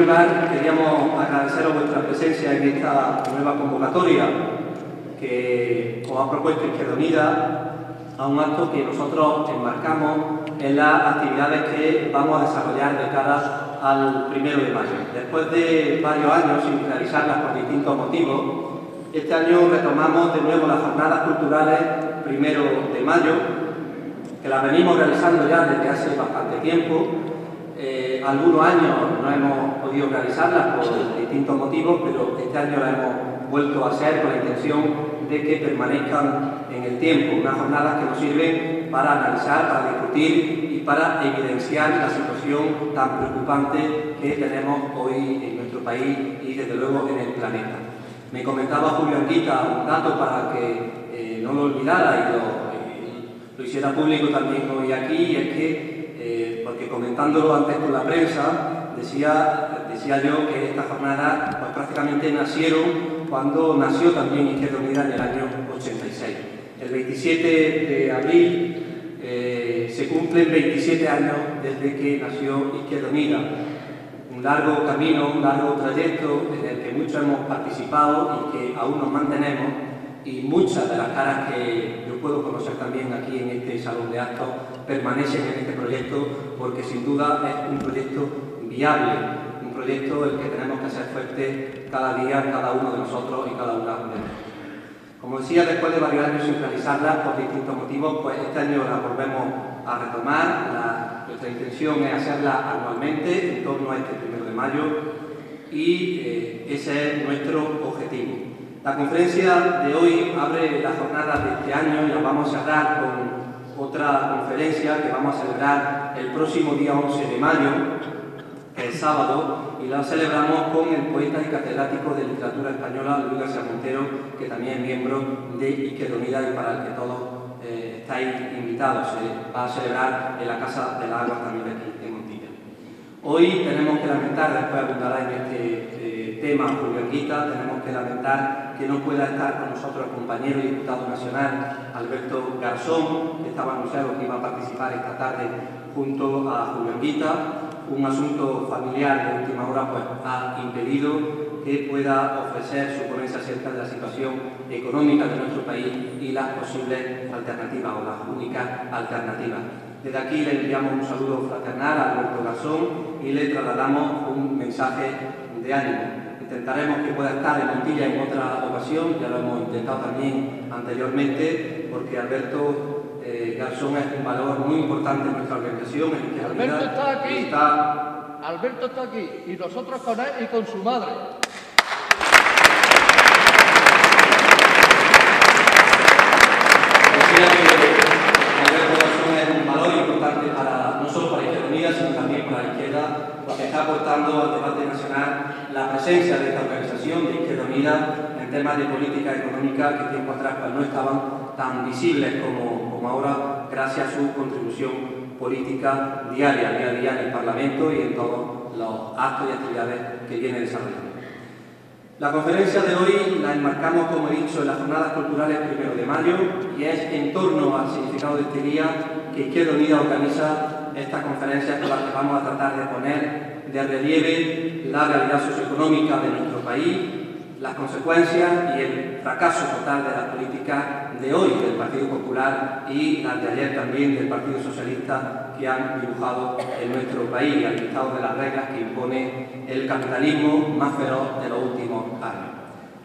lugar, queríamos agradeceros vuestra presencia en esta nueva convocatoria que os ha propuesto Izquierda Unida a un acto que nosotros enmarcamos en las actividades que vamos a desarrollar de cara al 1 de mayo. Después de varios años sin realizarlas por distintos motivos, este año retomamos de nuevo las jornadas culturales 1 de mayo, que las venimos realizando ya desde hace bastante tiempo. Algunos años no hemos podido realizarlas por distintos motivos, pero este año las hemos vuelto a hacer con la intención de que permanezcan en el tiempo. Unas jornadas que nos sirven para analizar, para discutir y para evidenciar la situación tan preocupante que tenemos hoy en nuestro país y desde luego en el planeta. Me comentaba Julio Anguita un dato para que no lo olvidara y lo hiciera público también hoy aquí, y es que porque comentándolo antes con la prensa, decía yo que estas jornadas pues, prácticamente nacieron cuando nació también Izquierda Unida en el año 86. El 27 de abril se cumplen 27 años desde que nació Izquierda Unida. Un largo camino, un largo trayecto en el que muchos hemos participado y que aún nos mantenemos, y muchas de las caras que yo puedo conocer también aquí en este salón de actos permanecen en este proyecto, porque sin duda es un proyecto viable, un proyecto el que tenemos que hacer fuerte cada día, cada uno de nosotros y cada una de nosotros. Como decía, después de varios años sin realizarlas por distintos motivos, pues este año la volvemos a retomar. Nuestra intención es hacerla anualmente en torno a este 1 de mayo y ese es nuestro objetivo. La conferencia de hoy abre las jornadas de este año y las vamos a cerrar con otra conferencia que vamos a celebrar el próximo día 11 de mayo, el sábado, y la celebramos con el poeta y catedrático de literatura española Luis García Montero, que también es miembro de Izquierda Unida y para el que todos estáis invitados. Se va a celebrar en la Casa de las Aguas también aquí en Montilla. Hoy tenemos que lamentar, después abundará en este tema Julio Anguita, tenemos que lamentar que no pueda estar con nosotros el compañero y diputado nacional Alberto Garzón, que estaba anunciado que iba a participar esta tarde junto a Julio Anguita. Un asunto familiar de última hora pues, ha impedido que pueda ofrecer su ponencia acerca de la situación económica de nuestro país y las posibles alternativas o las únicas alternativas. Desde aquí le enviamos un saludo fraternal a Alberto Garzón y le trasladamos un mensaje de ánimo. Intentaremos que pueda estar en Montilla en otra ocasión, ya lo hemos intentado también anteriormente, porque Alberto Garzón es un valor muy importante en nuestra organización. Alberto está aquí. Alberto está aquí y nosotros con él y con su madre. Decía que Alberto Garzón es un valor importante no solo para Izquierda Unida, sino también para la izquierda, porque está aportando al debate nacional la presencia de esta organización de Izquierda Unida en temas de política económica que tiempo atrás pues, no estaban tan visibles como ahora, gracias a su contribución política diaria, día a día en el Parlamento y en todos los actos y actividades que viene desarrollando. La conferencia de hoy la enmarcamos, como he dicho, en las jornadas culturales 1 de mayo y es en torno al significado de este día que Izquierda Unida organiza estas conferencias con las que vamos a tratar de poner de relieve la realidad socioeconómica de nuestro país, las consecuencias y el fracaso total de las políticas de hoy del Partido Popular y las de ayer también del Partido Socialista que han dibujado en nuestro país al dictado de las reglas que impone el capitalismo más feroz de los últimos años.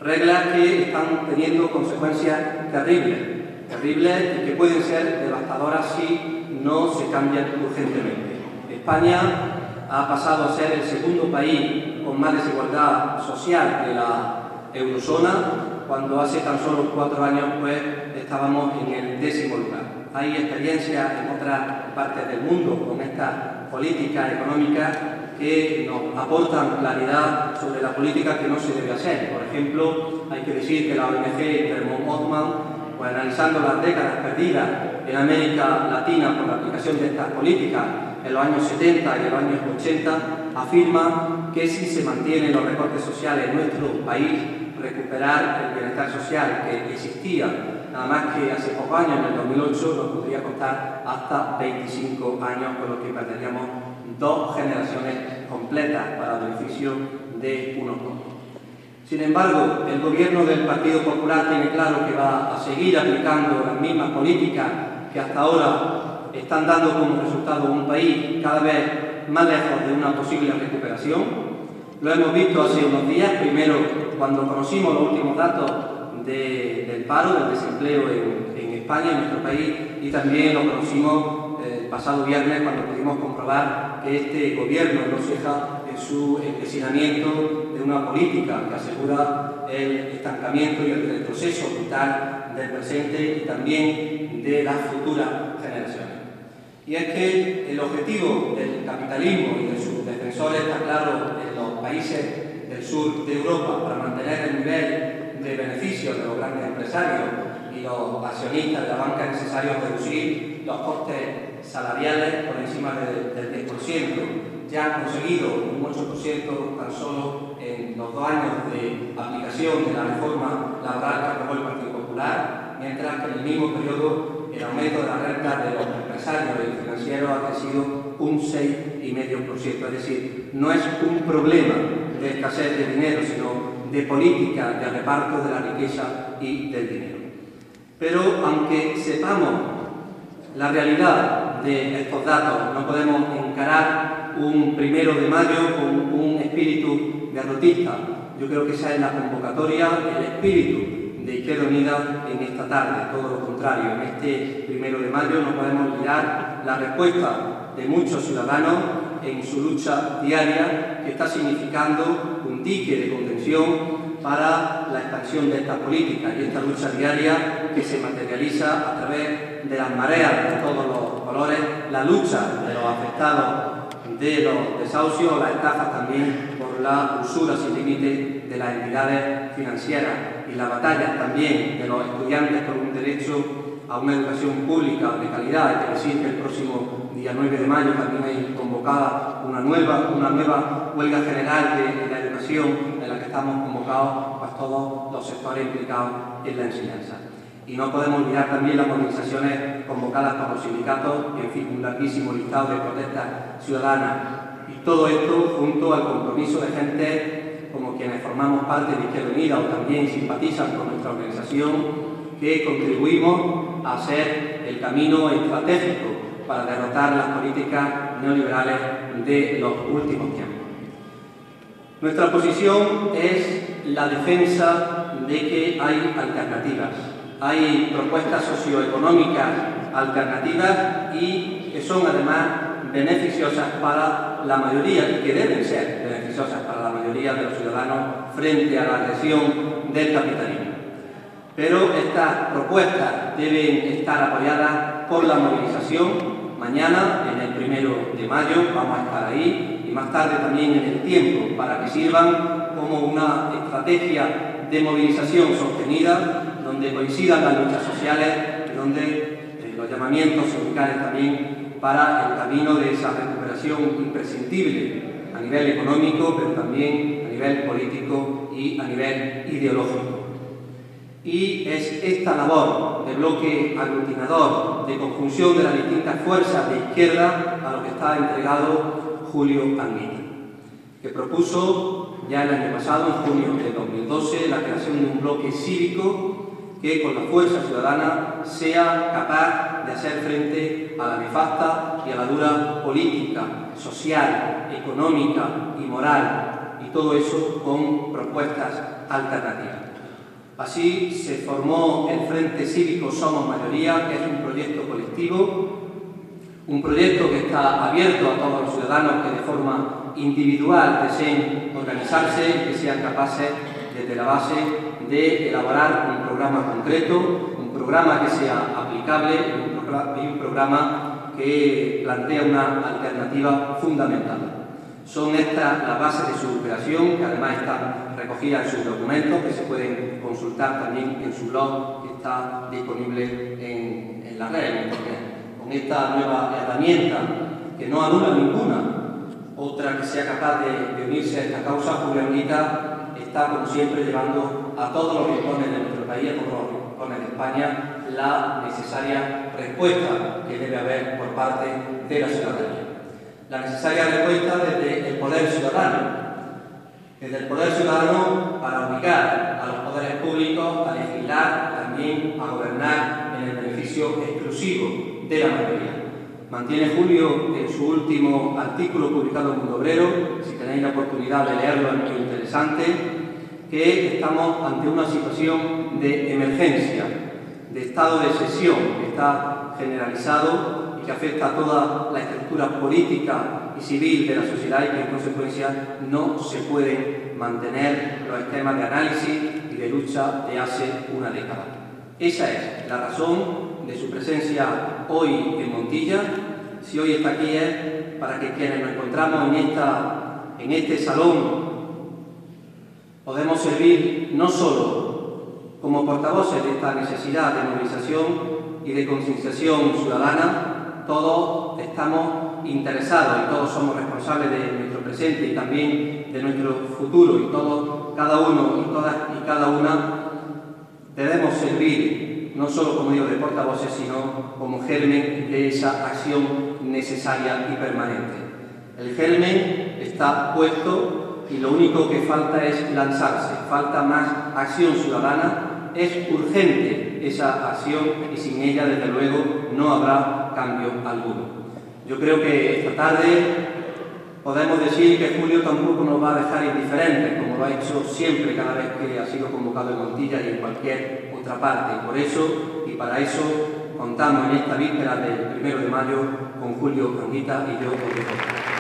Reglas que están teniendo consecuencias terribles y que pueden ser devastadoras si no se cambian urgentemente. España ha pasado a ser el segundo país con más desigualdad social de la eurozona, cuando hace tan solo 4 años pues, estábamos en el 10º lugar. Hay experiencias en otras partes del mundo con estas políticas económicas que nos aportan claridad sobre la política que no se debe hacer. Por ejemplo, hay que decir que la ONG Vermont Othman, pues, analizando las décadas perdidas en América Latina por la aplicación de estas políticas en los años 70 y en los años 80, afirma que si se mantienen los recortes sociales en nuestro país, recuperar el bienestar social que existía nada más que hace pocos años, en el 2008, nos podría costar hasta 25 años, con lo que perderíamos 2 generaciones completas para el beneficio de unos pocos. Sin embargo, el Gobierno del Partido Popular tiene claro que va a seguir aplicando las mismas políticas que hasta ahora están dando como resultado un país cada vez más lejos de una posible recuperación. Lo hemos visto hace unos días, primero cuando conocimos los últimos datos del paro, del desempleo en España, en nuestro país, y también lo conocimos el pasado viernes cuando pudimos comprobar que este Gobierno no ceja en su empecinamiento de una política que asegura el estancamiento y el retroceso vital del presente y también de las futuras generaciones. Y es que el objetivo del capitalismo y de sus defensores está claro en los países del sur de Europa para mantener el nivel de beneficios de los grandes empresarios y los accionistas de la banca es necesario reducir los costes salariales por encima del 10%. Ya han conseguido un 8% tan solo en los 2 años de aplicación de la reforma laboral que aprobó el Partido Popular, mientras que en el mismo periodo el aumento de la renta de los empresarios y financieros ha crecido un 6,5%. Es decir, no es un problema de escasez de dinero, sino de política de reparto de la riqueza y del dinero. Pero aunque sepamos la realidad de estos datos, no podemos encarar un 1 de mayo con un espíritu derrotista. Yo creo que esa es la convocatoria, el espíritu de Izquierda Unida en esta tarde, todo lo contrario. En este 1 de mayo no podemos olvidar la respuesta de muchos ciudadanos en su lucha diaria, que está significando un dique de contención para la expansión de esta política y esta lucha diaria que se materializa a través de las mareas de todos los colores, la lucha de los afectados de los desahucios, las estafas también por la usura sin límite de las entidades financieras y la batalla también de los estudiantes por un derecho a una educación pública de calidad. Hay que decir que el próximo día 9 de mayo también hay convocada una nueva huelga general de la educación en la que estamos convocados pues, todos los sectores implicados en la enseñanza. Y no podemos olvidar también las movilizaciones convocadas por los sindicatos, en fin, un larguísimo listado de protestas ciudadanas. Y todo esto junto al compromiso de gente como quienes formamos parte de Izquierda Unida o también simpatizan con nuestra organización, que contribuimos a hacer el camino estratégico para derrotar las políticas neoliberales de los últimos tiempos. Nuestra posición es la defensa de que hay alternativas. Hay propuestas socioeconómicas alternativas y que son además beneficiosas para la mayoría y que deben ser beneficiosas para la mayoría de los ciudadanos frente a la agresión del capitalismo. Pero estas propuestas deben estar apoyadas por la movilización. Mañana, en el 1 de mayo, vamos a estar ahí y más tarde también en el tiempo para que sirvan como una estrategia de movilización sostenida donde coincidan las luchas sociales y donde los llamamientos sindicales también para el camino de esa recuperación imprescindible a nivel económico, pero también a nivel político y a nivel ideológico. Y es esta labor de bloque aglutinador, de conjunción de las distintas fuerzas de izquierda a lo que está entregado Julio Almina, que propuso ya el año pasado, en junio de 2012, la creación de un bloque cívico que con la fuerza ciudadana sea capaz de hacer frente a la nefasta y a la dura política, social, económica y moral, y todo eso con propuestas alternativas. Así se formó el Frente Cívico Somos Mayoría, que es un proyecto colectivo, un proyecto que está abierto a todos los ciudadanos que de forma individual deseen organizarse y que sean capaces desde la base de elaborar un programa concreto, un programa que sea aplicable y un programa que plantea una alternativa fundamental. Son estas las bases de su creación, que además están recogidas en sus documentos, que se pueden consultar también en su blog, que está disponible en la red, en Internet. Con esta nueva herramienta, que no anula ninguna otra que sea capaz de unirse a esta causa, Julio Almina está, como siempre, llevando a todos los rincones de nuestro país, a todos los rincones de España, la necesaria respuesta que debe haber por parte de la ciudadanía. la necesaria respuesta desde el poder ciudadano. Desde el poder ciudadano para obligar a los poderes públicos a legislar, también a gobernar en el beneficio exclusivo de la mayoría. Mantiene Julio en su último artículo publicado en Mundo Obrero, si tenéis la oportunidad de leerlo es muy interesante, que estamos ante una situación de emergencia, de estado de excepción que está generalizado y que afecta a toda la estructura política y civil de la sociedad y que en consecuencia no se pueden mantener los esquemas de análisis y de lucha de hace una década. Esa es la razón de su presencia hoy en Montilla. Si hoy está aquí es para que quienes nos encontramos en este salón podemos servir no solo como portavoces de esta necesidad de movilización y de concienciación ciudadana, todos estamos interesados y todos somos responsables de nuestro presente y también de nuestro futuro y todos, cada uno y todas y cada una debemos servir no solo como digo de portavoces, sino como germen de esa acción necesaria y permanente. El germen está puesto y lo único que falta es lanzarse, falta más acción ciudadana, es urgente esa acción y sin ella, desde luego, no habrá cambio alguno. Yo creo que esta tarde podemos decir que Julio tampoco nos va a dejar indiferentes, como lo ha hecho siempre cada vez que ha sido convocado en Montilla y en cualquier otra parte. Y por eso, y para eso, contamos en esta víspera del 1 de mayo con Julio Anguita y yo con vosotros.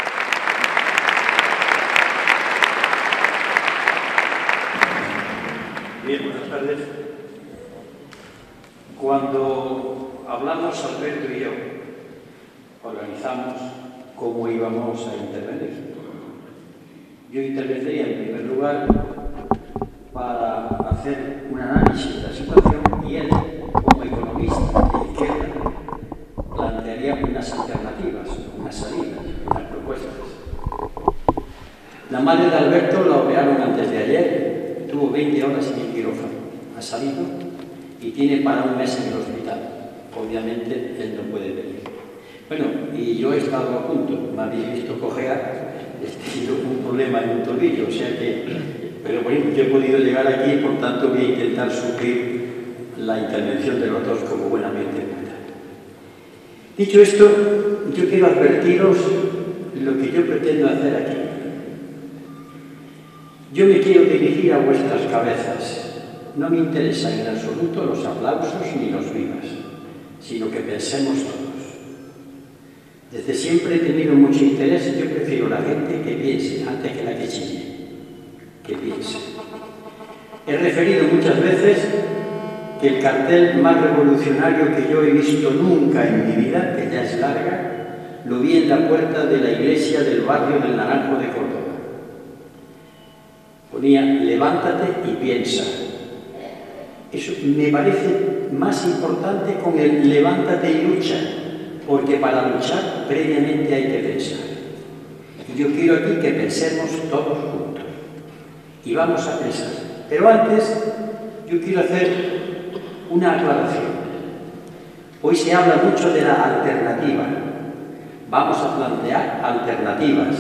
Bien, buenas tardes. Cuando hablamos, Alberto y yo, organizamos cómo íbamos a intervenir. Yo intervendría en primer lugar para hacer un análisis de la situación y él, como economista de izquierda, plantearía unas alternativas, unas salidas, unas propuestas. La madre de Alberto la operaron antes de ayer, tuvo 20 horas en el quirófano, ha salido y tiene para un mes en el hospital. Obviamente él no puede venir. Bueno, y yo he estado a punto, me habéis visto cojear, he tenido un problema en un tobillo, o sea que, pero bueno, yo he podido llegar aquí y por tanto voy a intentar suplir la intervención de los dos como buenamente pueda. Dicho esto, yo quiero advertiros lo que yo pretendo hacer aquí. Yo me quiero dirigir a vuestras cabezas. No me interesan en absoluto los aplausos ni los vivas, sino que pensemos todos. Desde siempre he tenido mucho interés, yo prefiero la gente que piense antes que la que chille, que piense. He referido muchas veces que el cartel más revolucionario que yo he visto nunca en mi vida, que ya es larga, lo vi en la puerta de la iglesia del barrio del Naranjo de Córdoba. Ponía, levántate y piensa. Eso me parece más importante con el levántate y lucha, porque para luchar previamente hay que pensar. Y yo quiero aquí que pensemos todos juntos. Y vamos a pensar. Pero antes, yo quiero hacer una aclaración. Hoy se habla mucho de la alternativa. Vamos a plantear alternativas.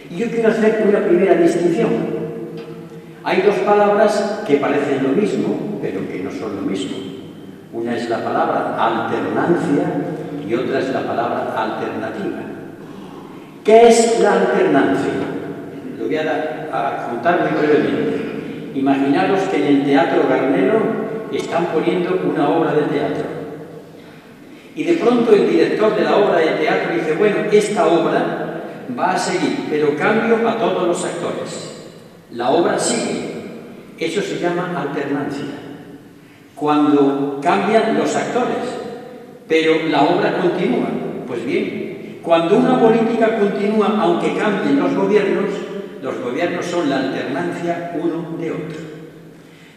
Y yo quiero hacer una primera distinción. Hay dos palabras que parecen lo mismo, pero que no son lo mismo. Una es la palabra alternancia y otra es la palabra alternativa. ¿Qué es la alternancia? Lo voy a contar muy brevemente. Imaginaros que en el Teatro Garnero están poniendo una obra de teatro. Y de pronto el director de la obra de teatro dice, bueno, esta obra va a seguir, pero cambio a todos los actores. La obra sigue. Eso se llama alternancia. Cuando cambian los actores, pero la obra continúa. Pues bien, cuando una política continúa, aunque cambien los gobiernos son la alternancia uno de otro.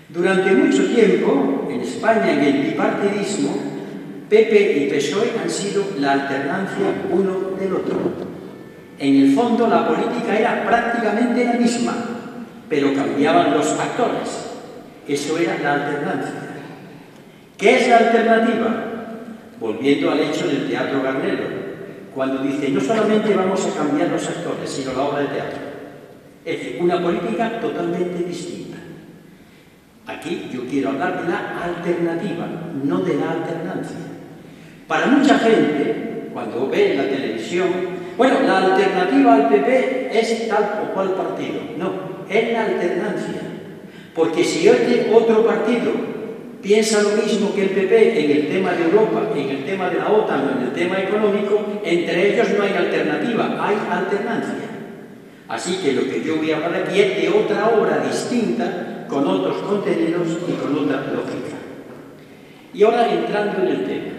Durante mucho tiempo, en España, en el bipartidismo, PP y PSOE han sido la alternancia uno del otro. En el fondo, la política era prácticamente la misma, pero cambiaban los actores. Eso era la alternancia. ¿Qué es la alternativa? Volviendo al hecho del Teatro Garnero, cuando dice no solamente vamos a cambiar los actores, sino la obra de teatro. Es decir, una política totalmente distinta. Aquí yo quiero hablar de la alternativa, no de la alternancia. Para mucha gente, cuando ve la televisión, bueno, la alternativa al PP es tal o cual partido. No, es la alternancia. Porque si otro partido piensa lo mismo que el PP en el tema de Europa, en el tema de la OTAN o en el tema económico, entre ellos no hay alternativa, hay alternancia. Así que lo que yo voy a hablar aquí es de otra obra distinta, con otros contenidos y con otra lógica. Y ahora entrando en el tema.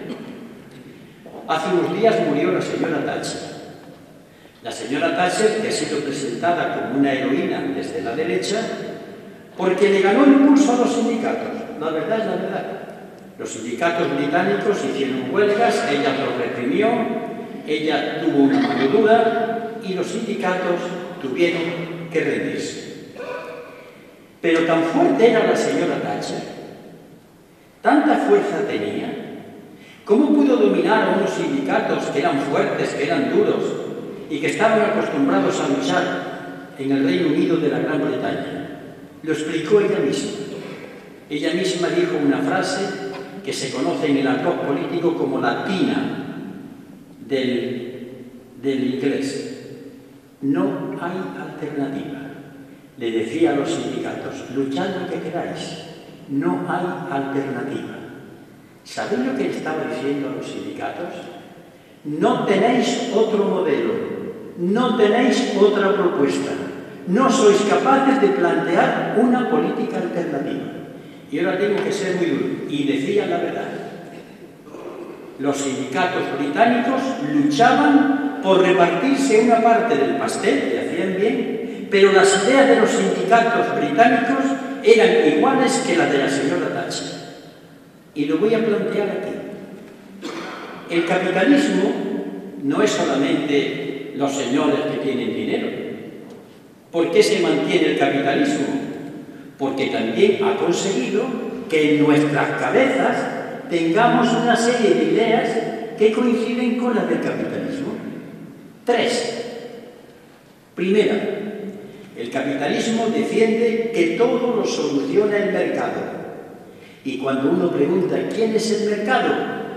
Hace unos días murió la señora Thatcher. La señora Thatcher, que ha sido presentada como una heroína desde la derecha, porque le ganó el impulso a los sindicatos. La verdad es la verdad. Los sindicatos británicos hicieron huelgas, ella los reprimió, ella tuvo una mano dura y los sindicatos tuvieron que rendirse. Pero tan fuerte era la señora Thatcher, tanta fuerza tenía, ¿cómo pudo dominar a unos sindicatos que eran fuertes, que eran duros y que estaban acostumbrados a luchar en el Reino Unido de la Gran Bretaña? Lo explicó ella misma. Ella misma dijo una frase que se conoce en el argot político como la tina del inglés. No hay alternativa. Le decía a los sindicatos, luchad lo que queráis, no hay alternativa. ¿Sabéis lo que le estaba diciendo a los sindicatos? No tenéis otro modelo, no tenéis otra propuesta, no sois capaces de plantear una política alternativa. Y ahora tengo que ser muy duro, y decía la verdad. Los sindicatos británicos luchaban por repartirse una parte del pastel, que hacían bien, pero las ideas de los sindicatos británicos eran iguales que las de la señora Thatcher. Y lo voy a plantear aquí. El capitalismo no es solamente los señores que tienen dinero. ¿Por qué se mantiene el capitalismo? Porque también ha conseguido que en nuestras cabezas tengamos una serie de ideas que coinciden con las del capitalismo. 3. Primera, el capitalismo defiende que todo lo soluciona el mercado. Y cuando uno pregunta ¿quién es el mercado?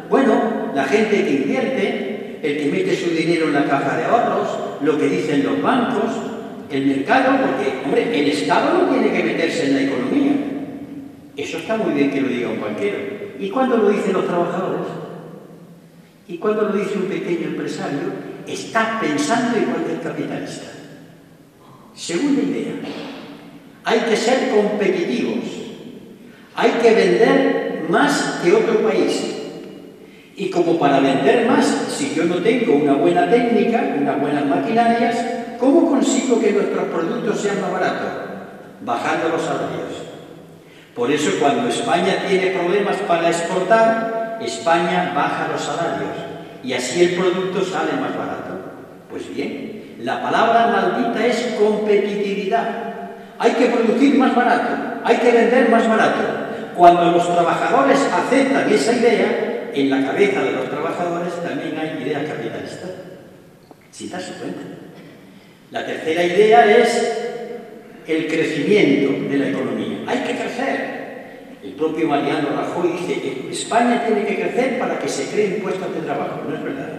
Bueno, la gente que invierte, el que mete su dinero en la caja de ahorros, lo que dicen los bancos, el mercado, porque, hombre, el Estado no tiene que meterse en la economía. Eso está muy bien que lo diga un banquero. ¿Y cuándo lo dicen los trabajadores? ¿Y cuándo lo dice un pequeño empresario? Está pensando igual que el capitalista. Segunda idea, hay que ser competitivos. Hay que vender más que otro país. Y como para vender más, si yo no tengo una buena técnica, unas buenas maquinarias, ¿cómo consigo que nuestros productos sean más baratos? Bajando los salarios. Por eso cuando España tiene problemas para exportar, España baja los salarios y así el producto sale más barato. Pues bien, la palabra maldita es competitividad. Hay que producir más barato, hay que vender más barato. Cuando los trabajadores aceptan esa idea, en la cabeza de los trabajadores también hay ideas capitalistas. Si te das cuenta. La tercera idea es el crecimiento de la economía. Hay que crecer. El propio Mariano Rajoy dice que España tiene que crecer para que se creen puestos de trabajo. No es verdad.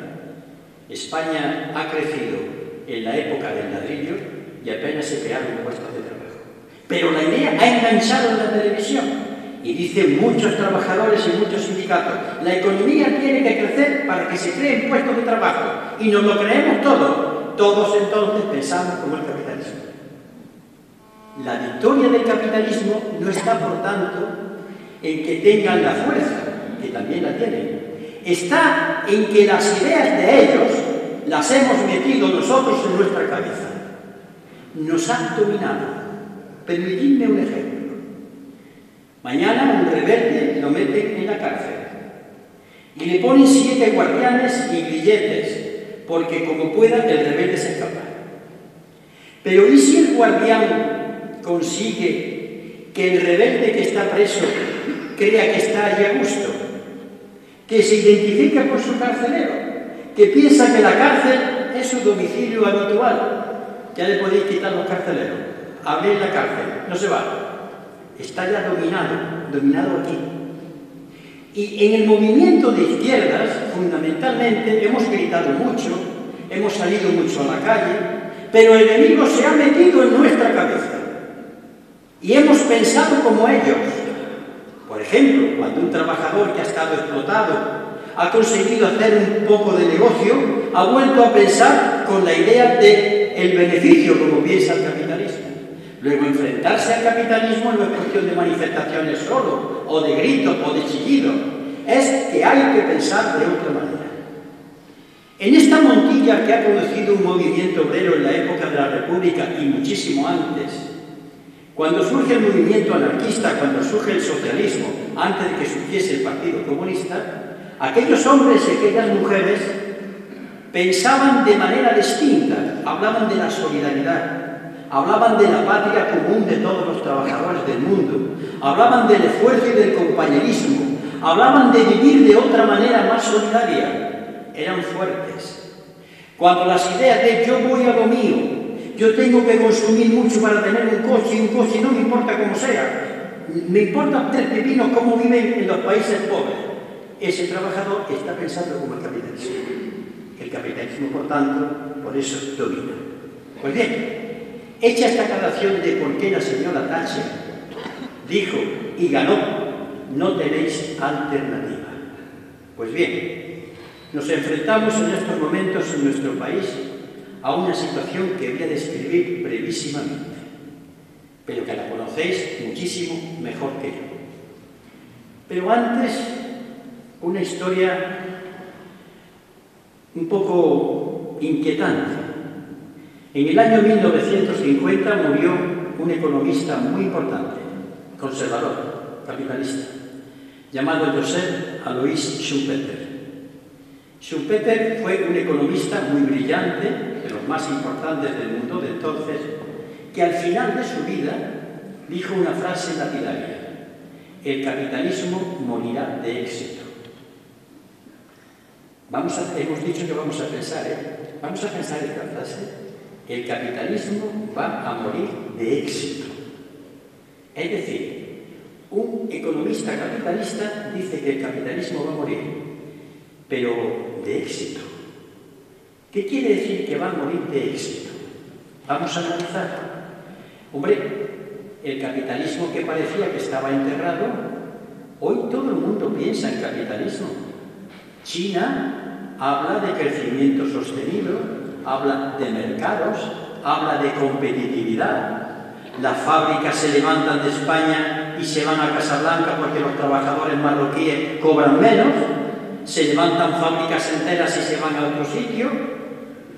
España ha crecido en la época del ladrillo y apenas se crearon puestos de trabajo. Pero la idea ha enganchado en la televisión. Y dicen muchos trabajadores y muchos sindicatos, la economía tiene que crecer para que se creen puestos de trabajo. Y nos lo creemos todos. Todos entonces pensamos como el capitalismo. La victoria del capitalismo no está, por tanto, en que tengan la fuerza, que también la tienen. Está en que las ideas de ellos las hemos metido nosotros en nuestra cabeza. Nos han dominado. Permitidme un ejemplo. Mañana un rebelde lo meten en la cárcel y le ponen 7 guardianes y grilletes, porque como pueda el rebelde se escapa. Pero ¿y si el guardián consigue que el rebelde que está preso crea que está allí a gusto, que se identifica con su carcelero, que piensa que la cárcel es su domicilio habitual. Ya le podéis quitar los carceleros. Abrir la cárcel, no se va. Está ya dominado aquí. Y en el movimiento de izquierdas, fundamentalmente, hemos gritado mucho, hemos salido mucho a la calle, pero el enemigo se ha metido en nuestra cabeza. Y hemos pensado como ellos. Por ejemplo, cuando un trabajador que ha estado explotado ha conseguido hacer un poco de negocio, ha vuelto a pensar con la idea del beneficio, como piensa el capitalismo. Luego, enfrentarse al capitalismo no es cuestión de manifestaciones solo, o de gritos, o de chillidos. Es que hay que pensar de otra manera. En esta montilla que ha producido un movimiento obrero en la época de la República y muchísimo antes, cuando surge el movimiento anarquista, cuando surge el socialismo, antes de que surgiese el Partido Comunista, aquellos hombres y aquellas mujeres pensaban de manera distinta, hablaban de la solidaridad, hablaban de la patria común de todos los trabajadores del mundo, hablaban del esfuerzo y del compañerismo, hablaban de vivir de otra manera más solidaria. Eran fuertes. Cuando las ideas de yo voy a lo mío, yo tengo que consumir mucho para tener un coche no me importa cómo sea, me importa 3 pepinos cómo viven en los países pobres. Ese trabajador está pensando como el capitalismo. El capitalismo, por tanto, por eso domina. Pues bien, hecha esta aclaración de por qué la señora Thatcher dijo y ganó, no tenéis alternativa. Pues bien, nos enfrentamos en estos momentos en nuestro país a una situación que voy a describir brevísimamente, pero que la conocéis muchísimo mejor que yo. Pero antes, una historia un poco inquietante. En el año 1950 murió un economista muy importante, conservador, capitalista, llamado Joseph Alois Schumpeter. Schumpeter fue un economista muy brillante, de los más importantes del mundo de entonces, que al final de su vida dijo una frase lapidaria: el capitalismo morirá de éxito. Hemos dicho que vamos a pensar, vamos a pensar esta frase. El capitalismo va a morir de éxito. Es decir, un economista capitalista dice que el capitalismo va a morir, pero de éxito. ¿Qué quiere decir que va a morir de éxito? Vamos a analizar. Hombre, el capitalismo que parecía que estaba enterrado, hoy todo el mundo piensa en capitalismo. China habla de crecimiento sostenido, habla de mercados, habla de competitividad. Las fábricas se levantan de España y se van a Casablanca porque los trabajadores marroquíes cobran menos. Se levantan fábricas enteras y se van a otro sitio.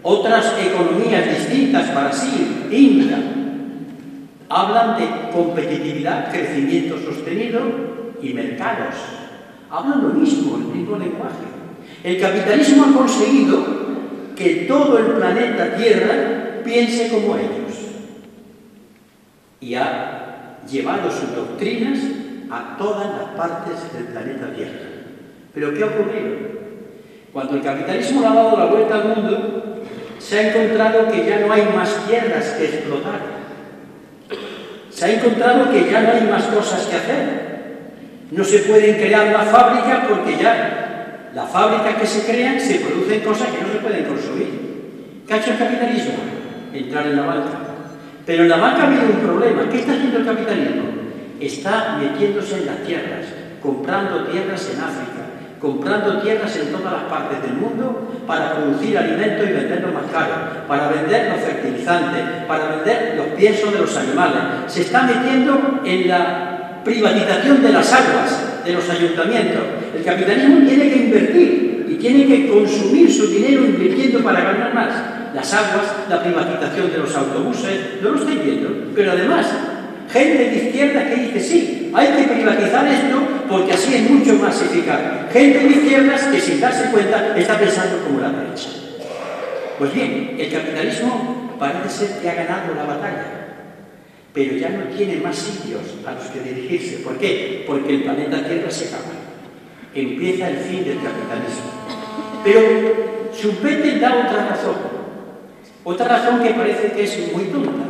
Otras economías distintas, Brasil, India, hablan de competitividad, crecimiento sostenido y mercados. Hablan lo mismo, el mismo lenguaje. El capitalismo ha conseguido que todo el planeta Tierra piense como ellos y ha llevado sus doctrinas a todas las partes del planeta Tierra. ¿Pero qué ha ocurrido? Cuando el capitalismo le ha dado la vuelta al mundo, se ha encontrado que ya no hay más tierras que explotar. Se ha encontrado que ya no hay más cosas que hacer. No se pueden crear más fábricas porque ya las fábricas que se crean se producen cosas que no se pueden consumir. ¿Qué ha hecho el capitalismo? Entrar en la banca. Pero en la banca ha habido un problema. ¿Qué está haciendo el capitalismo? Está metiéndose en las tierras, comprando tierras en África, comprando tierras en todas las partes del mundo para producir alimentos y venderlos más caros, para vender los fertilizantes, para vender los piensos de los animales. Se está metiendo en la privatización de las aguas de los ayuntamientos. El capitalismo tiene que invertir y tiene que consumir su dinero invirtiendo para ganar más. Las aguas, la privatización de los autobuses, no lo estáis viendo, pero además gente de izquierda que dice sí, hay que privatizar esto porque así es mucho más eficaz. Gente de izquierdas que sin darse cuenta está pensando como la derecha. Pues bien, el capitalismo parece ser que ha ganado la batalla, pero ya no tiene más sitios a los que dirigirse. ¿Por qué? Porque el planeta Tierra se acaba. Empieza el fin del capitalismo. Pero Schumpeter da otra razón que parece que es muy tonta.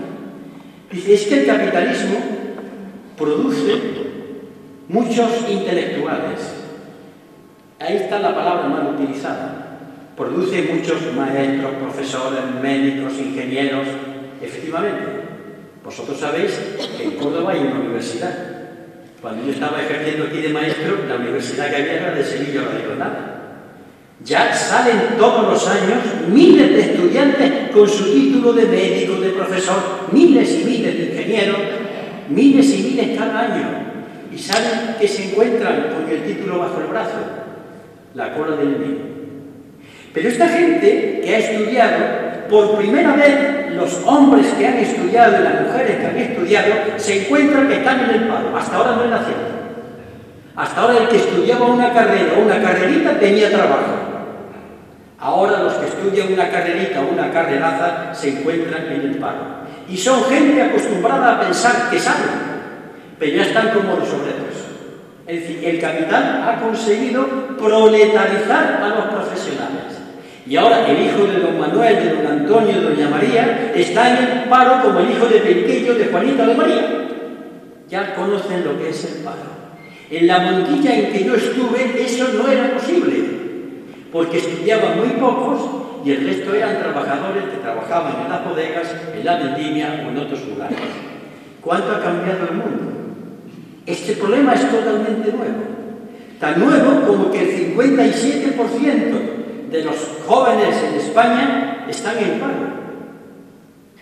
Dice, es que el capitalismo produce muchos intelectuales. Ahí está la palabra mal utilizada. Produce muchos maestros, profesores, médicos, ingenieros. Efectivamente, vosotros sabéis que en Córdoba hay una universidad. Cuando yo estaba ejerciendo aquí de maestro, la universidad que había era de Sevilla o de Granada. Ya salen todos los años miles de estudiantes con su título de médico, de profesor, miles y miles de ingenieros, miles y miles cada año. Y saben que se encuentran con el título bajo el brazo, la cola del medio. Pero esta gente que ha estudiado, por primera vez los hombres que han estudiado y las mujeres que han estudiado se encuentran que están en el paro. Hasta ahora no era cierto. Hasta ahora el que estudiaba una carrera o una carrerita tenía trabajo. Ahora los que estudian una carrerita o una carreraza se encuentran en el paro. Y son gente acostumbrada a pensar que saben, pero ya están como los obreros. Es decir, el capital ha conseguido proletarizar a los profesionales. Y ahora el hijo de don Manuel, de don Antonio, de doña María, está en el paro como el hijo de Penquillo, de Juanito, de María. Ya conocen lo que es el paro. En la Montilla en que yo estuve, eso no era posible, porque estudiaban muy pocos y el resto eran trabajadores que trabajaban en las bodegas, en la vendimia o en otros lugares. ¿Cuánto ha cambiado el mundo? Este problema es totalmente nuevo. Tan nuevo como que el 57% de los jóvenes en España están en paro.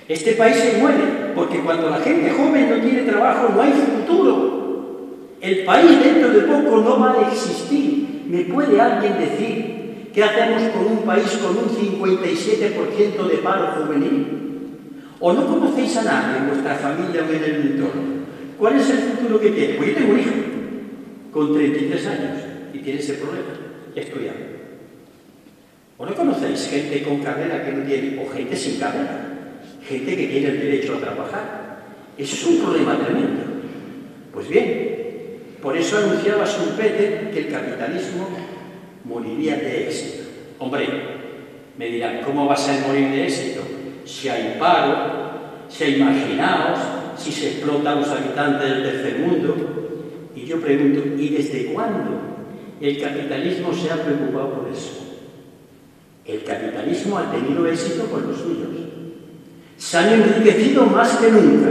Este país se muere, porque cuando la gente joven no tiene trabajo no hay futuro. El país dentro de poco no va a existir. ¿Me puede alguien decir qué hacemos con un país con un 57% de paro juvenil? ¿O no conocéis a nadie en vuestra familia o en el entorno? ¿Cuál es el futuro que tiene? Pues yo tengo un hijo con 33 años y tiene ese problema, estudiando. ¿O no conocéis gente con carrera que no tiene, o gente sin carrera? Gente que tiene el derecho a trabajar. Eso es un problema tremendo. Pues bien, por eso anunciaba Schumpeter que el capitalismo moriría de éxito. Hombre, me dirán, ¿cómo va a ser morir de éxito? Si hay paro, si hay marginados, si se explota a los habitantes del tercer mundo. Y yo pregunto, ¿y desde cuándo el capitalismo se ha preocupado por eso? El capitalismo ha tenido éxito con los suyos. Se han enriquecido más que nunca.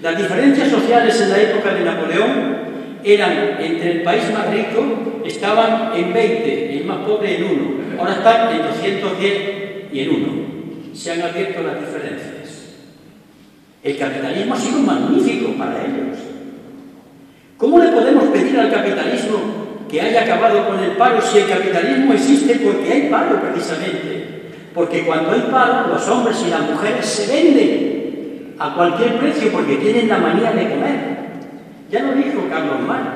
Las diferencias sociales en la época de Napoleón eran, entre el país más rico, estaban en 20, el más pobre en 1. Ahora están en 210 y en 1. Se han abierto las diferencias. El capitalismo ha sido magnífico para ellos. ¿Cómo le podemos pedir al capitalismo que haya acabado con el paro si el capitalismo existe? Porque hay paro, precisamente. Porque cuando hay paro, los hombres y las mujeres se venden a cualquier precio porque tienen la manía de comer. Ya lo dijo Carlos Marx,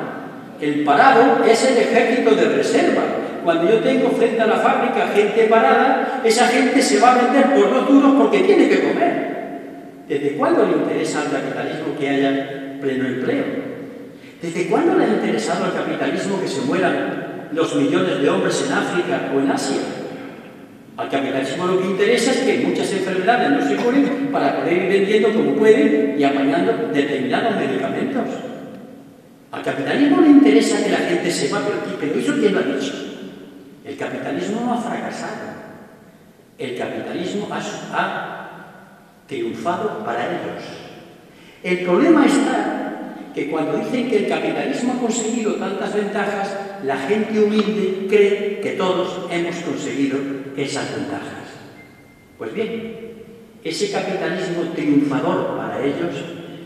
el parado es el ejército de reserva. Cuando yo tengo frente a la fábrica gente parada, esa gente se va a vender por 2 duros porque tiene que comer. ¿Desde cuándo le interesa al capitalismo que haya pleno empleo? ¿Desde cuándo le ha interesado al capitalismo que se mueran los millones de hombres en África o en Asia? Al capitalismo lo que interesa es que muchas enfermedades no se curen para poder ir vendiendo como pueden y apañando determinados medicamentos. Al capitalismo le interesa que la gente sepa, pero ¿eso quién lo ha dicho? El capitalismo no ha fracasado. El capitalismo ha triunfado para ellos. El problema está que cuando dicen que el capitalismo ha conseguido tantas ventajas, la gente humilde cree que todos hemos conseguido esas ventajas. Pues bien, ese capitalismo triunfador para ellos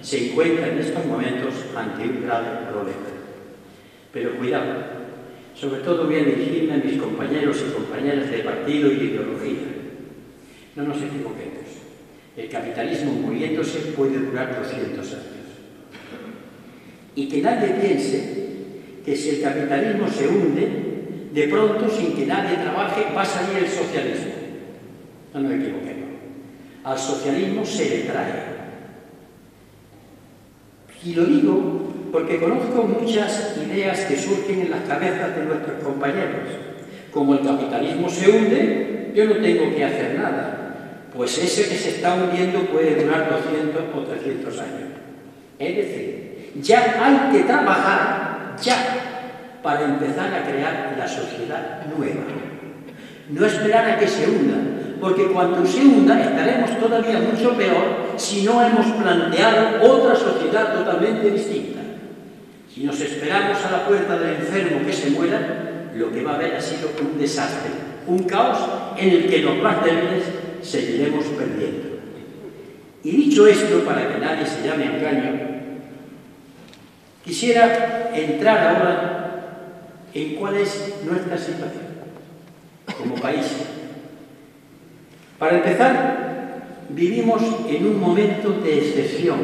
se encuentra en estos momentos ante un grave problema. Pero cuidado, sobre todo voy a dirigirme a mis compañeros y compañeras de partido y de ideología. No nos equivoquemos. El capitalismo muriéndose puede durar 200 años. Y que nadie piense que si el capitalismo se hunde, de pronto, sin que nadie trabaje, va a salir el socialismo. No nos equivoquemos. Al socialismo se le trae. Y lo digo porque conozco muchas ideas que surgen en las cabezas de nuestros compañeros. como el capitalismo se hunde, yo no tengo que hacer nada, pues ese que se está hundiendo puede durar 200 o 300 años. Es decir, ya hay que trabajar, ya, para empezar a crear la sociedad nueva. No esperar a que se hunda, porque cuando se hunda estaremos todavía mucho peor si no hemos planteado otra sociedad totalmente distinta. Si nos esperamos a la puerta del enfermo que se muera, lo que va a haber ha sido un desastre, un caos en el que los más débiles seguiremos perdiendo. Y dicho esto, para que nadie se llame a engaño, quisiera entrar ahora en cuál es nuestra situación como país. Para empezar, vivimos en un momento de excepción,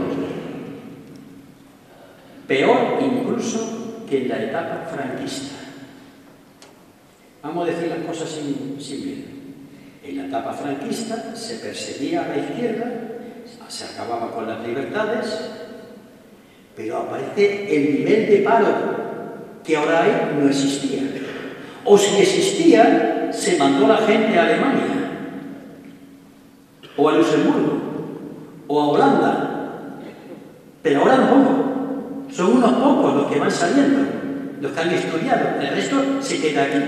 peor incluso que en la etapa franquista. Vamos a decir las cosas sin miedo. En la etapa franquista se perseguía a la izquierda, se acababa con las libertades, pero aparece el nivel de paro que ahora hay, no existía. O si existía, se mandó la gente a Alemania, o a Luxemburgo, o a Holanda. Pero ahora no, son unos pocos los que van saliendo, los que han estudiado, el resto se queda aquí.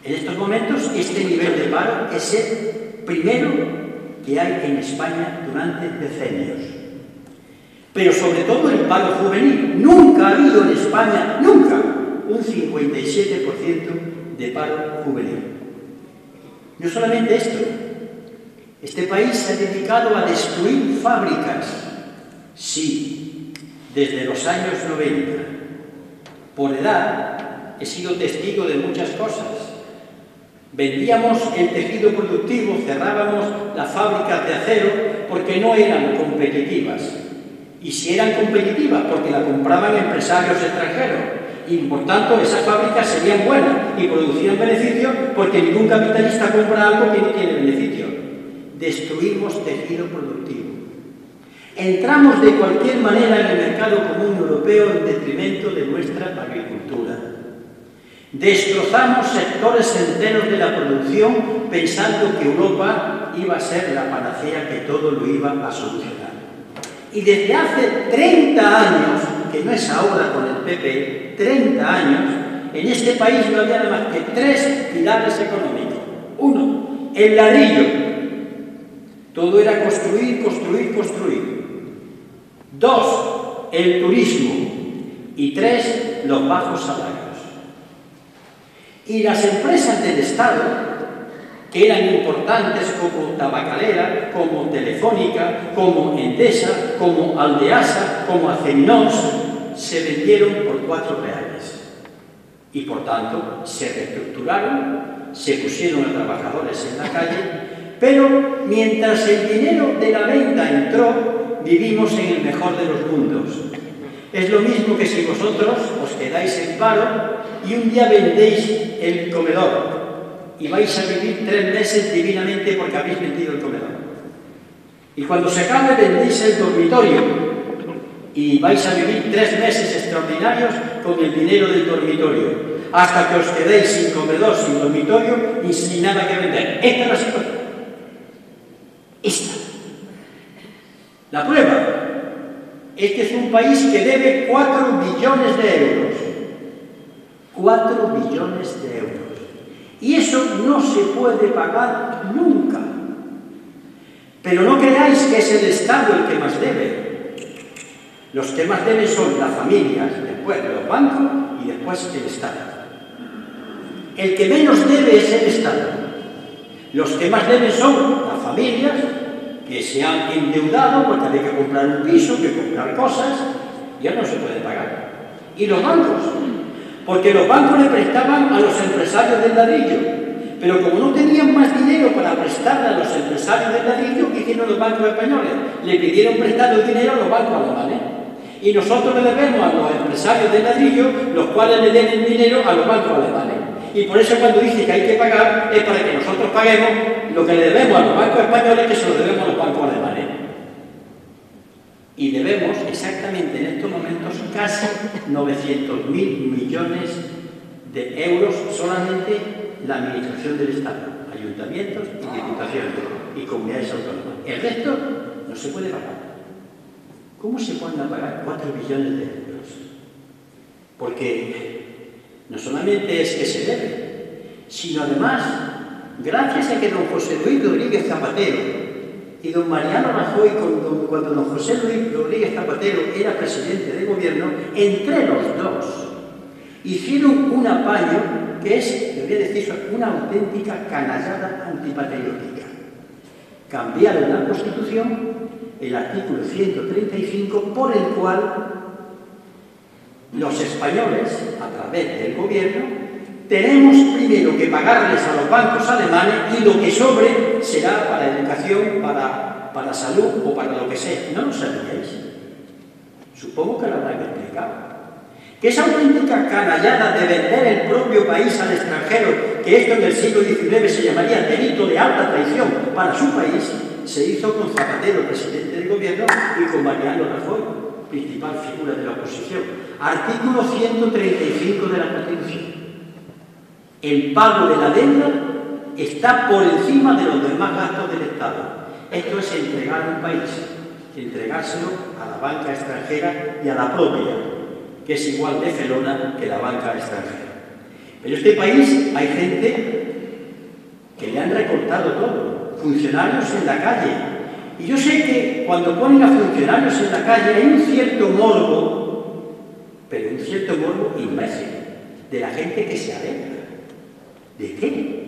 En estos momentos, este nivel de paro es el primero que hay en España durante decenios. Pero sobre todo el paro juvenil. Nunca ha habido en España, nunca, un 57% de paro juvenil. No solamente esto, este país se ha dedicado a destruir fábricas. Sí, desde los años 90. Por edad, he sido testigo de muchas cosas. Vendíamos el tejido productivo, cerrábamos las fábricas de acero porque no eran competitivas. Y si eran competitivas, porque la compraban empresarios extranjeros. Y por tanto, esas fábricas serían buenas y producían beneficios porque ningún capitalista compra algo que no tiene beneficio. Destruimos tejido productivo. Entramos de cualquier manera en el mercado común europeo en detrimento de nuestra agricultura. Destrozamos sectores enteros de la producción pensando que Europa iba a ser la panacea que todo lo iba a solucionar. Y desde hace 30 años, que no es ahora con el PP, 30 años, en este país no había nada más que 3 pilares económicos. 1, el ladrillo. Todo era construir, construir, construir. 2, el turismo. Y 3, los bajos salarios. Y las empresas del Estado, que eran importantes como Tabacalera, como Telefónica, como Endesa, como Aldeasa, como Aceminos, se vendieron por 4 reales. Y por tanto, se reestructuraron, se pusieron a trabajadores en la calle, pero mientras el dinero de la venta entró, vivimos en el mejor de los mundos. Es lo mismo que si vosotros os quedáis en paro y un día vendéis el comedor y vais a vivir 3 meses divinamente porque habéis vendido el comedor. Y cuando se acabe vendéis el dormitorio y vais a vivir 3 meses extraordinarios con el dinero del dormitorio, hasta que os quedéis sin comedor, sin dormitorio y sin nada que vender. Esta es la situación. Esta. La prueba es que es un país que debe 4 billones de euros. 4 billones de euros. Y eso no se puede pagar nunca. Pero no creáis que es el Estado el que más debe. Los que más deben son las familias, después los bancos y después el Estado. El que menos debe es el Estado. Los que más deben son las familias, que se han endeudado porque había que comprar un piso, que comprar cosas, ya no se puede pagar. Y los bancos, porque los bancos le prestaban a los empresarios del ladrillo, pero como no tenían más dinero para prestarle a los empresarios del ladrillo, ¿qué hicieron los bancos españoles? Le pidieron prestado dinero a los bancos alemanes. Y nosotros le debemos a los empresarios del ladrillo, los cuales le deben dinero a los bancos alemanes. Y por eso cuando dice que hay que pagar, es para que nosotros paguemos lo que le debemos a los bancos españoles, que se lo debemos a los bancos alemanes. Y debemos exactamente en estos momentos casi 900.000 millones de euros solamente la administración del Estado, ayuntamientos y diputaciones y comunidades autónomas. El resto no se puede pagar. ¿Cómo se pueden pagar 4 billones de euros? Porque no solamente es que se debe, sino además, gracias a que don José Luis Rodríguez Zapatero y don Mariano Rajoy, cuando don José Luis Rodríguez Zapatero era presidente de gobierno, entre los dos hicieron un apaño que es, debería decirse, una auténtica canallada antipatriótica. Cambiaron la Constitución, el artículo 135, por el cual los españoles, a través del gobierno, tenemos primero que pagarles a los bancos alemanes y lo que sobre será para educación, para salud o para lo que sea. ¿No lo sabíais? Supongo que lo habrán explicado. Que esa auténtica canallada de vender el propio país al extranjero, que esto en el siglo XIX se llamaría delito de alta traición para su país, se hizo con Zapatero, presidente del gobierno, y con Mariano Rajoy, principal figura de la oposición. Artículo 135 de la Constitución. El pago de la deuda está por encima de los demás gastos del Estado. Esto es entregar un país, entregárselo a la banca extranjera y a la propia, que es igual de felona que la banca extranjera. Pero en este país hay gente que le han recortado todo, funcionarios en la calle. Y yo sé que cuando ponen a funcionarios en la calle hay un cierto morbo, pero un cierto morbo imbécil, de la gente que se alegra. ¿De qué?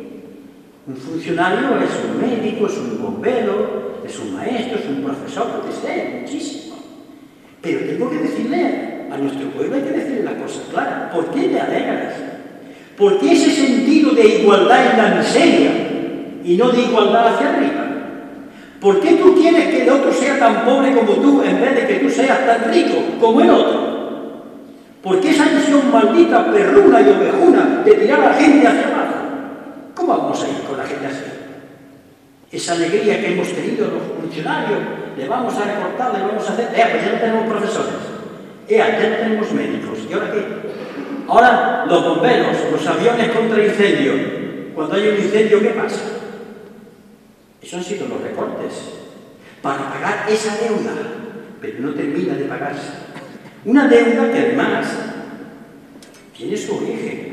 Un funcionario es un médico, es un bombero, es un maestro, es un profesor, lo que sea, muchísimo. Pero tengo que decirle a nuestro pueblo, hay que decirle las cosas claras. ¿Por qué te alegras? ¿Por qué ese sentido de igualdad en la miseria y no de igualdad hacia arriba? ¿Por qué tú quieres que el otro sea tan pobre como tú en vez de que tú seas tan rico como el otro? ¿Por qué esa visión maldita, perruna y ovejuna de tirar a la gente hacia abajo? ¿Cómo vamos a ir con la gente así? Esa alegría que hemos tenido los funcionarios, le vamos a recortar, le vamos a hacer... pues ya no tenemos profesores, ya no tenemos médicos, ¿y ahora qué? Ahora los bomberos, los aviones contra incendios. Cuando hay un incendio, ¿qué pasa? Esos han sido los recortes para pagar esa deuda, pero no termina de pagarse. Una deuda que además tiene su origen.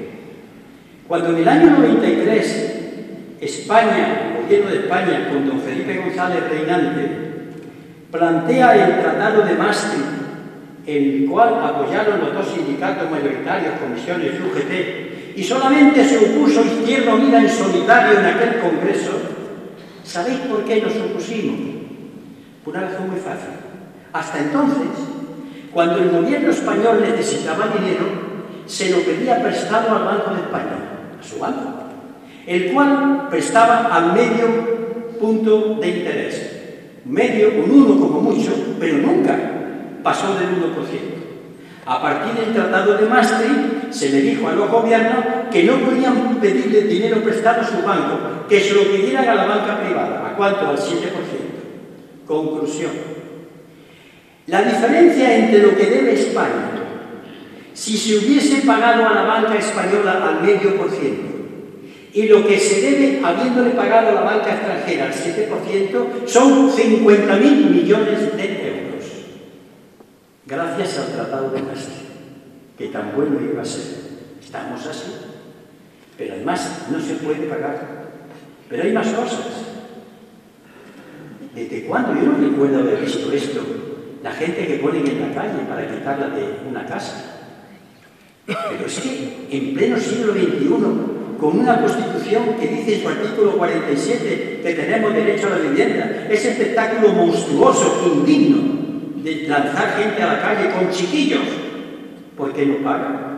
Cuando en el año 93 España, el gobierno de España, con don Felipe González reinante, plantea el Tratado de Maastricht, el cual apoyaron los dos sindicatos mayoritarios, comisiones y UGT, y solamente se opuso Izquierda Unida en solitario en aquel congreso, ¿sabéis por qué nos opusimos? Por una razón muy fácil. Hasta entonces, cuando el gobierno español necesitaba dinero, se lo pedía prestado al Banco de España, a su banco, el cual prestaba al medio punto de interés. Medio, un 1 como mucho, pero nunca pasó del 1%. A partir del Tratado de Maastricht, se le dijo a los gobiernos que no podían pedirle dinero prestado a su banco, que se lo pidieran a la banca privada. ¿A cuánto? Al 7%. Conclusión. La diferencia entre lo que debe España, si se hubiese pagado a la banca española al medio por ciento, y lo que se debe habiéndole pagado a la banca extranjera al 7%, son 50.000 millones de euros. Gracias al Tratado de Maastricht, que tan bueno iba a ser. Estamos así. Pero además no se puede pagar. Pero hay más cosas. ¿Desde cuándo? Yo no recuerdo haber visto esto. La gente que ponen en la calle para quitarla de una casa. Pero es que en pleno siglo XXI, con una Constitución que dice en su artículo 47 que tenemos derecho a la vivienda, ese espectáculo monstruoso, indigno, de lanzar gente a la calle con chiquillos, ¿por qué no pagan?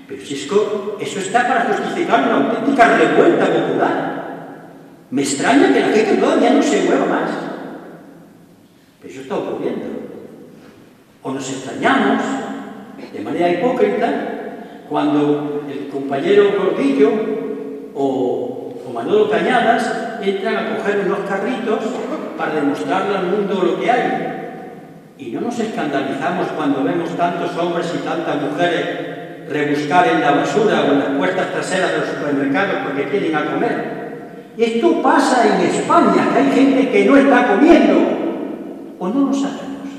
Pero si es que eso está para justificar una auténtica revuelta popular. Me extraña que la gente todavía no se mueva más. Pero eso está ocurriendo. O nos extrañamos, de manera hipócrita, cuando el compañero Gordillo o Manolo Cañadas entran a coger unos carritos para demostrarle al mundo lo que hay. Y no nos escandalizamos cuando vemos tantos hombres y tantas mujeres rebuscar en la basura o en las puertas traseras de los supermercados porque tienen a comer. Esto pasa en España, que hay gente que no está comiendo, o no lo sabemos.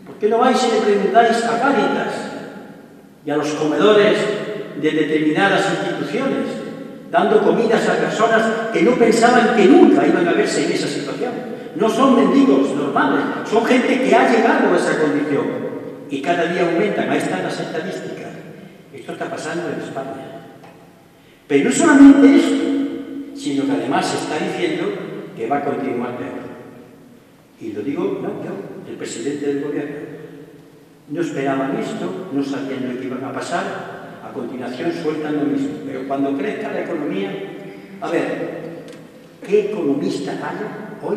¿Por qué no vais y le preguntáis a Cáritas y a los comedores de determinadas instituciones, dando comidas a personas que no pensaban que nunca iban a verse en esa situación? No son mendigos normales, son gente que ha llegado a esa condición y cada día aumentan. Ahí están las estadísticas. Esto está pasando en España. Pero no solamente esto, sino que además se está diciendo que va a continuar peor. Y lo digo, no, yo, el presidente del gobierno. No esperaban esto, no sabían lo que iba a pasar, a continuación sueltan lo mismo. Pero cuando crezca la economía, a ver, ¿qué economista hay hoy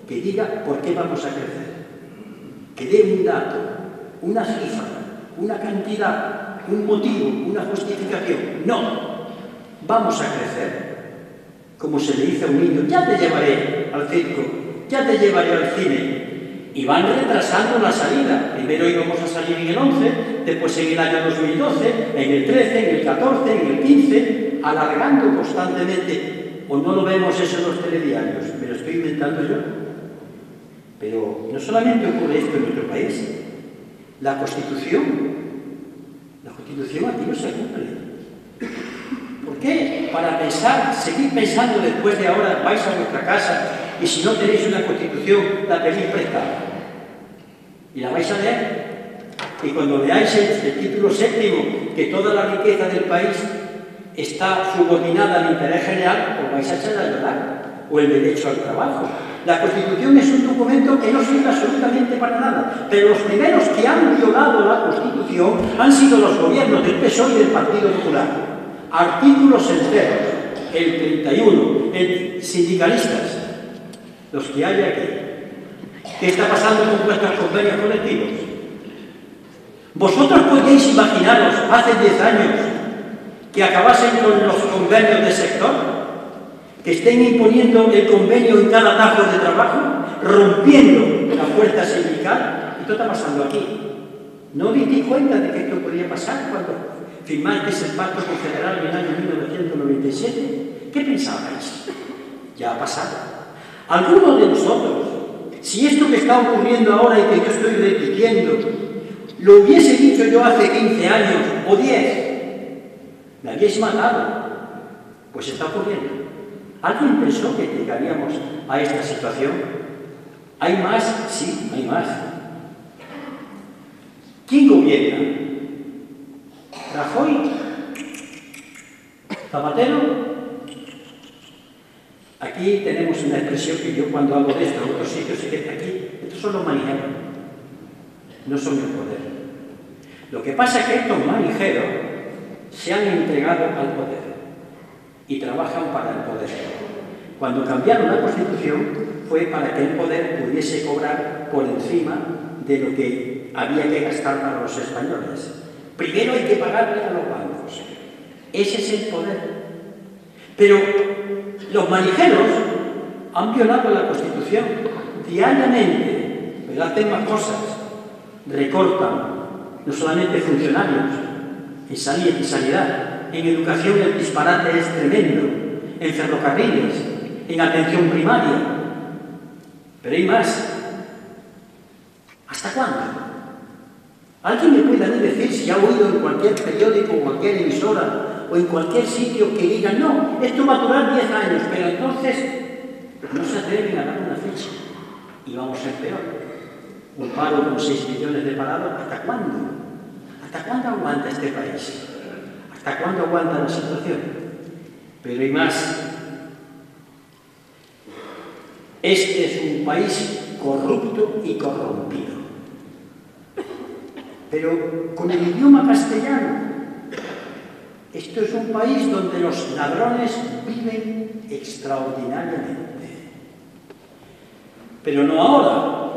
que diga por qué vamos a crecer? Que dé un dato, una cifra, una cantidad, un motivo, una justificación. No, vamos a crecer. Como se le dice a un niño, ya te llevaré al circo, ya te llevaré al cine. Y van retrasando la salida. Primero íbamos a salir en el 11, después en el año 2012, en el 13, en el 14, en el 15, alargando constantemente. O no lo vemos eso en los telediarios, me lo estoy inventando yo. Pero no solamente ocurre esto en nuestro país, la Constitución aquí no se cumple. ¿Por qué? Para pensar, seguir pensando después de ahora, vais a vuestra casa y si no tenéis una Constitución, la pedís prestada. Y la vais a leer. Y cuando leáis el título séptimo, que toda la riqueza del país está subordinada al interés general, os vais a echar a llorar. O el derecho al trabajo. La Constitución es un documento que no sirve absolutamente para nada, pero los primeros que han violado la Constitución han sido los gobiernos del PSOE y del Partido Popular. Artículos enteros, el 31, sindicalistas, los que hay aquí. ¿Qué está pasando con nuestros convenios colectivos? ¿Vosotros podíais imaginaros hace 10 años que acabasen con los convenios de sector? Que estén imponiendo el convenio en cada atajo de trabajo, rompiendo la fuerza sindical. Esto está pasando aquí. ¿No os disteis cuenta de que esto podía pasar cuando firmasteis el Pacto Confederal en el año 1997? ¿Qué pensabais? Ya ha pasado. Algunos de nosotros, si esto que está ocurriendo ahora y que yo estoy repitiendo, lo hubiese dicho yo hace 15 años o 10, me habíais matado. Pues está ocurriendo. ¿Alguien pensó que llegaríamos a esta situación? ¿Hay más? Sí, hay más. ¿Quién gobierna? ¿Rajoy? ¿Zapatero? Aquí tenemos una expresión que yo cuando hablo de esto en otros sitios sé que aquí, estos son los manijeros, no son el poder. Lo que pasa es que estos manijeros se han entregado al poder y trabajan para el poder. Cuando cambiaron la Constitución fue para que el poder pudiese cobrar por encima de lo que había que gastar para los españoles. Primero hay que pagarle a los bancos. Ese es el poder. Pero los manijeros han violado la Constitución diariamente, pero hacen más cosas. Recortan, no solamente funcionarios, en sanidad, en educación el disparate es tremendo, en ferrocarriles, en atención primaria. Pero hay más. ¿Hasta cuándo? ¿Alguien me puede a mí decir si ha oído en cualquier periódico, en cualquier emisora o en cualquier sitio que digan no, esto va a durar 10 años, pero entonces no se atreven a dar una fecha y vamos a ser peor? Un paro con 6 millones de parados, ¿hasta cuándo? ¿Hasta cuándo aguanta este país? ¿Hasta cuándo aguanta la situación? Pero hay más. Este es un país corrupto y corrompido. Pero con el idioma castellano, esto es un país donde los ladrones viven extraordinariamente. Pero no ahora.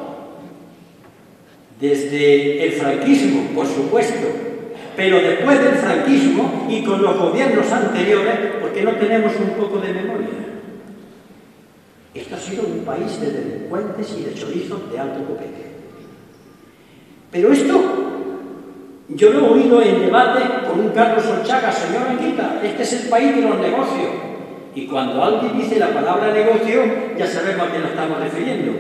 Desde el franquismo, por supuesto, pero después del franquismo y con los gobiernos anteriores, porque no tenemos un poco de memoria. Esto ha sido un país de delincuentes y de chorizos de alto copete. Pero esto Yo lo he oído en debate con un Carlos Olchaga, señor Anguita, este es el país de los negocios. Y cuando alguien dice la palabra negocio, ya sabemos a qué nos estamos refiriendo.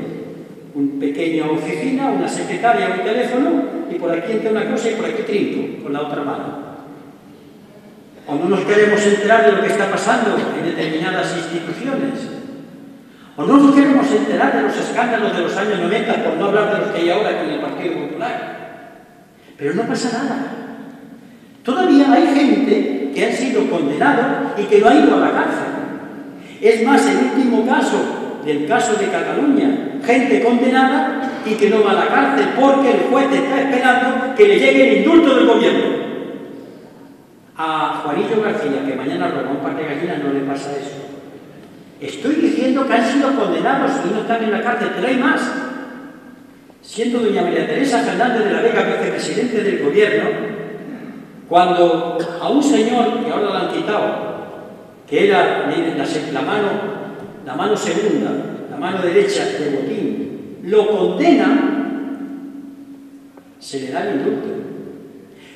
Una pequeña oficina, una secretaria, un teléfono, y por aquí entra una cosa y por aquí trinco, con la otra mano. O no nos queremos enterar de lo que está pasando en determinadas instituciones. O no nos queremos enterar de los escándalos de los años 90, por no hablar de los que hay ahora con el Partido Popular. Pero no pasa nada. Todavía hay gente que han sido condenados y que no ha ido a la cárcel. Es más, el último caso, del caso de Cataluña, gente condenada y que no va a la cárcel porque el juez está esperando que le llegue el indulto del gobierno. A Juanillo García, que mañana roba un par de gallinas, no le pasa eso. Estoy diciendo que han sido condenados y no están en la cárcel, pero hay más. Siendo doña María Teresa Fernández de la Vega vicepresidente del gobierno, cuando a un señor, que ahora lo han quitado, que era la mano segunda, la mano derecha de Botín, lo condena, se le da el indulto.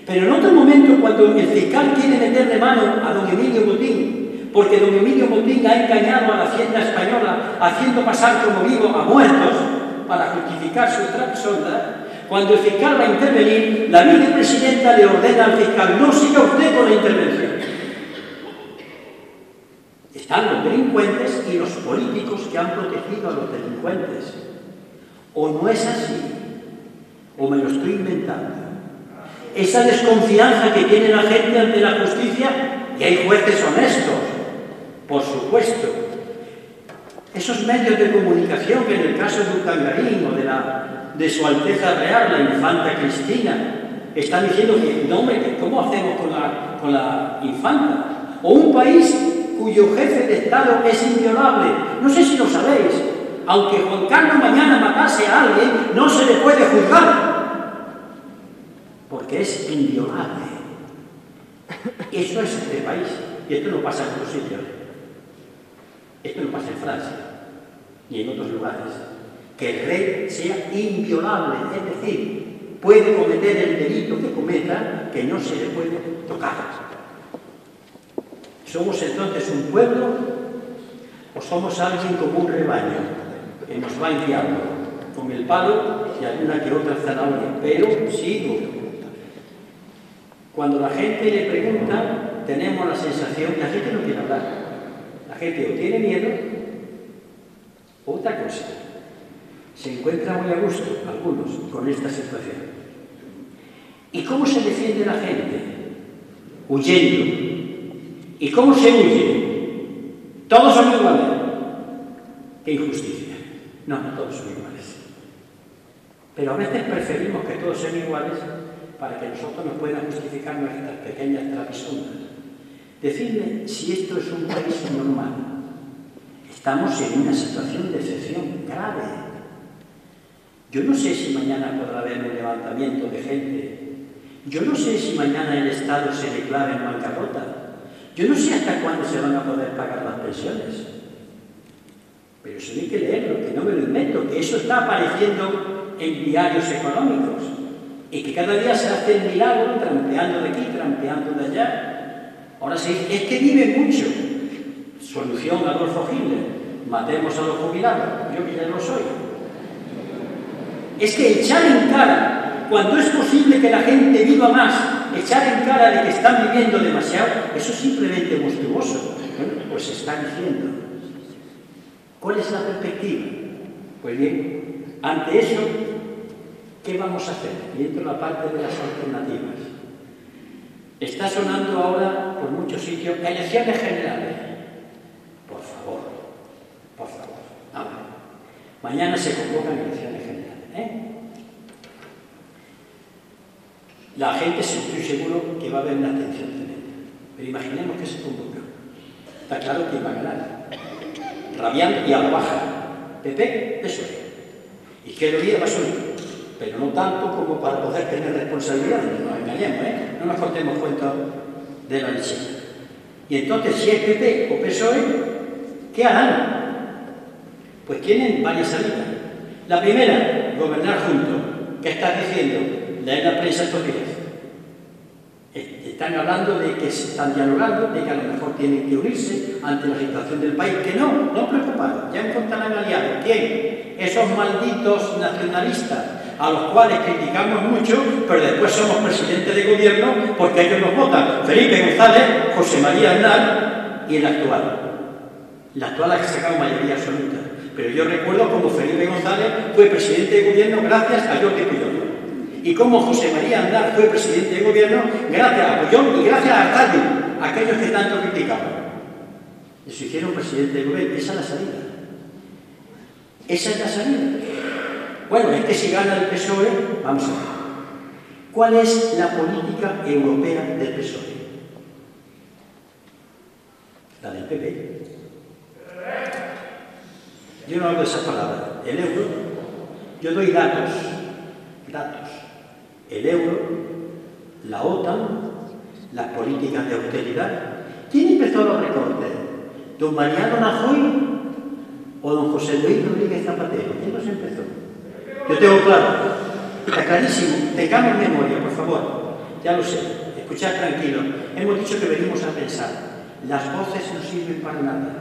Pero en otro momento, cuando el fiscal quiere meterle mano a don Emilio Botín, porque don Emilio Botín ha engañado a la Hacienda española haciendo pasar como vivo a muertos para justificar su trasonda, cuando el fiscal va a intervenir, la vicepresidenta le ordena al fiscal: no siga usted con la intervención. Están los delincuentes y los políticos que han protegido a los delincuentes. ¿O no es así? ¿O me lo estoy inventando? Esa desconfianza que tiene la gente ante la justicia, y hay jueces honestos, por supuesto. Esos medios de comunicación que en el caso de Urdangarín o de Su Alteza Real, la infanta Cristina, están diciendo que no, hombre, ¿cómo hacemos con la infanta? O un país cuyo jefe de Estado es inviolable. No sé si lo sabéis. Aunque Juan Carlos mañana matase a alguien, no se le puede juzgar, porque es inviolable. Eso es este país. Y esto no pasa en otros sitios. Esto no pasa en Francia, ni en otros lugares. Que el rey sea inviolable, es decir, puede cometer el delito que cometa, que no se le puede tocar. ¿Somos entonces un pueblo o somos alguien como un rebaño que nos va guiando con el palo y alguna que otra zanahoria? Pero sigo. Cuando la gente le pregunta, tenemos la sensación que la gente no quiere hablar. La gente o tiene miedo o otra cosa. Se encuentra muy a gusto, algunos, con esta situación. ¿Y cómo se defiende la gente? Huyendo. ¿Y cómo se huye? Todos son iguales. ¡Qué injusticia! No, todos son iguales. Pero a veces preferimos que todos sean iguales para que nosotros nos puedan justificar nuestras pequeñas travesuras. Decidme si esto es un país normal. Estamos en una situación de excepción grave. Yo no sé si mañana podrá haber un levantamiento de gente. Yo no sé si mañana el Estado se declara en bancarrota. Yo no sé hasta cuándo se van a poder pagar las pensiones. Pero eso hay que leerlo, que no me lo invento, que eso está apareciendo en diarios económicos. Y que cada día se hace el milagro, trampeando de aquí, trampeando de allá. Ahora sí, es que vive mucho. Solución Adolfo Hitler: matemos a los jubilados. Yo que ya lo soy. Es que echar en cara, cuando es posible que la gente viva más, echar en cara de que están viviendo demasiado, eso es simplemente monstruoso. Bueno, pues se está diciendo. ¿Cuál es la perspectiva? Pues bien, ante eso, ¿qué vamos a hacer? Y entro en la parte de las alternativas. Está sonando ahora por muchos sitios elecciones generales. Por favor, ahora. Mañana se convocan elecciones generales. La gente, estoy seguro que va a haber una abstención tremenda. Pero imaginemos que se convoca. Está claro que va a ganar. Rabiando y a la baja. PP, PSOE. Izquierda Unida va a subir. Pero no tanto como para poder tener responsabilidades. No nos engañemos, no nos contemos cuentos de la leche. Y entonces, si es PP o PSOE, ¿qué harán? Pues tienen varias salidas. La primera, gobernar juntos. ¿Qué estás diciendo? Leer la prensa estos días. Están hablando de que se están dialogando, de que a lo mejor tienen que unirse ante la situación del país. Que no preocupados, ya encontrarán aliados. ¿Quién? Esos malditos nacionalistas, a los cuales criticamos mucho, pero después somos presidentes de gobierno porque ellos nos votan. Felipe González, José María Aznar y el actual. La actual ha sacado mayoría absoluta. Pero yo recuerdo como Felipe González fue presidente de gobierno gracias a Jordi Pujol. Y como José María Aznar fue presidente de gobierno gracias a Pujol y gracias a Artadi, aquellos que tanto criticaban. Y se hicieron presidente de gobierno. Esa es la salida. Esa es la salida. Bueno, es que si gana el PSOE, vamos a ver. ¿Cuál es la política europea del PSOE? La del PP. Yo no hablo de esa palabra. El euro, yo doy datos. El euro, la OTAN, las políticas de austeridad. ¿Quién empezó los recortes? ¿Don Mariano Rajoy o don José Luis Rodríguez Zapatero? ¿Quién los empezó? Yo tengo claro, está clarísimo. Tengamos memoria, por favor. Ya lo sé, escuchad tranquilo. Hemos dicho que venimos a pensar. Las voces no sirven para nada.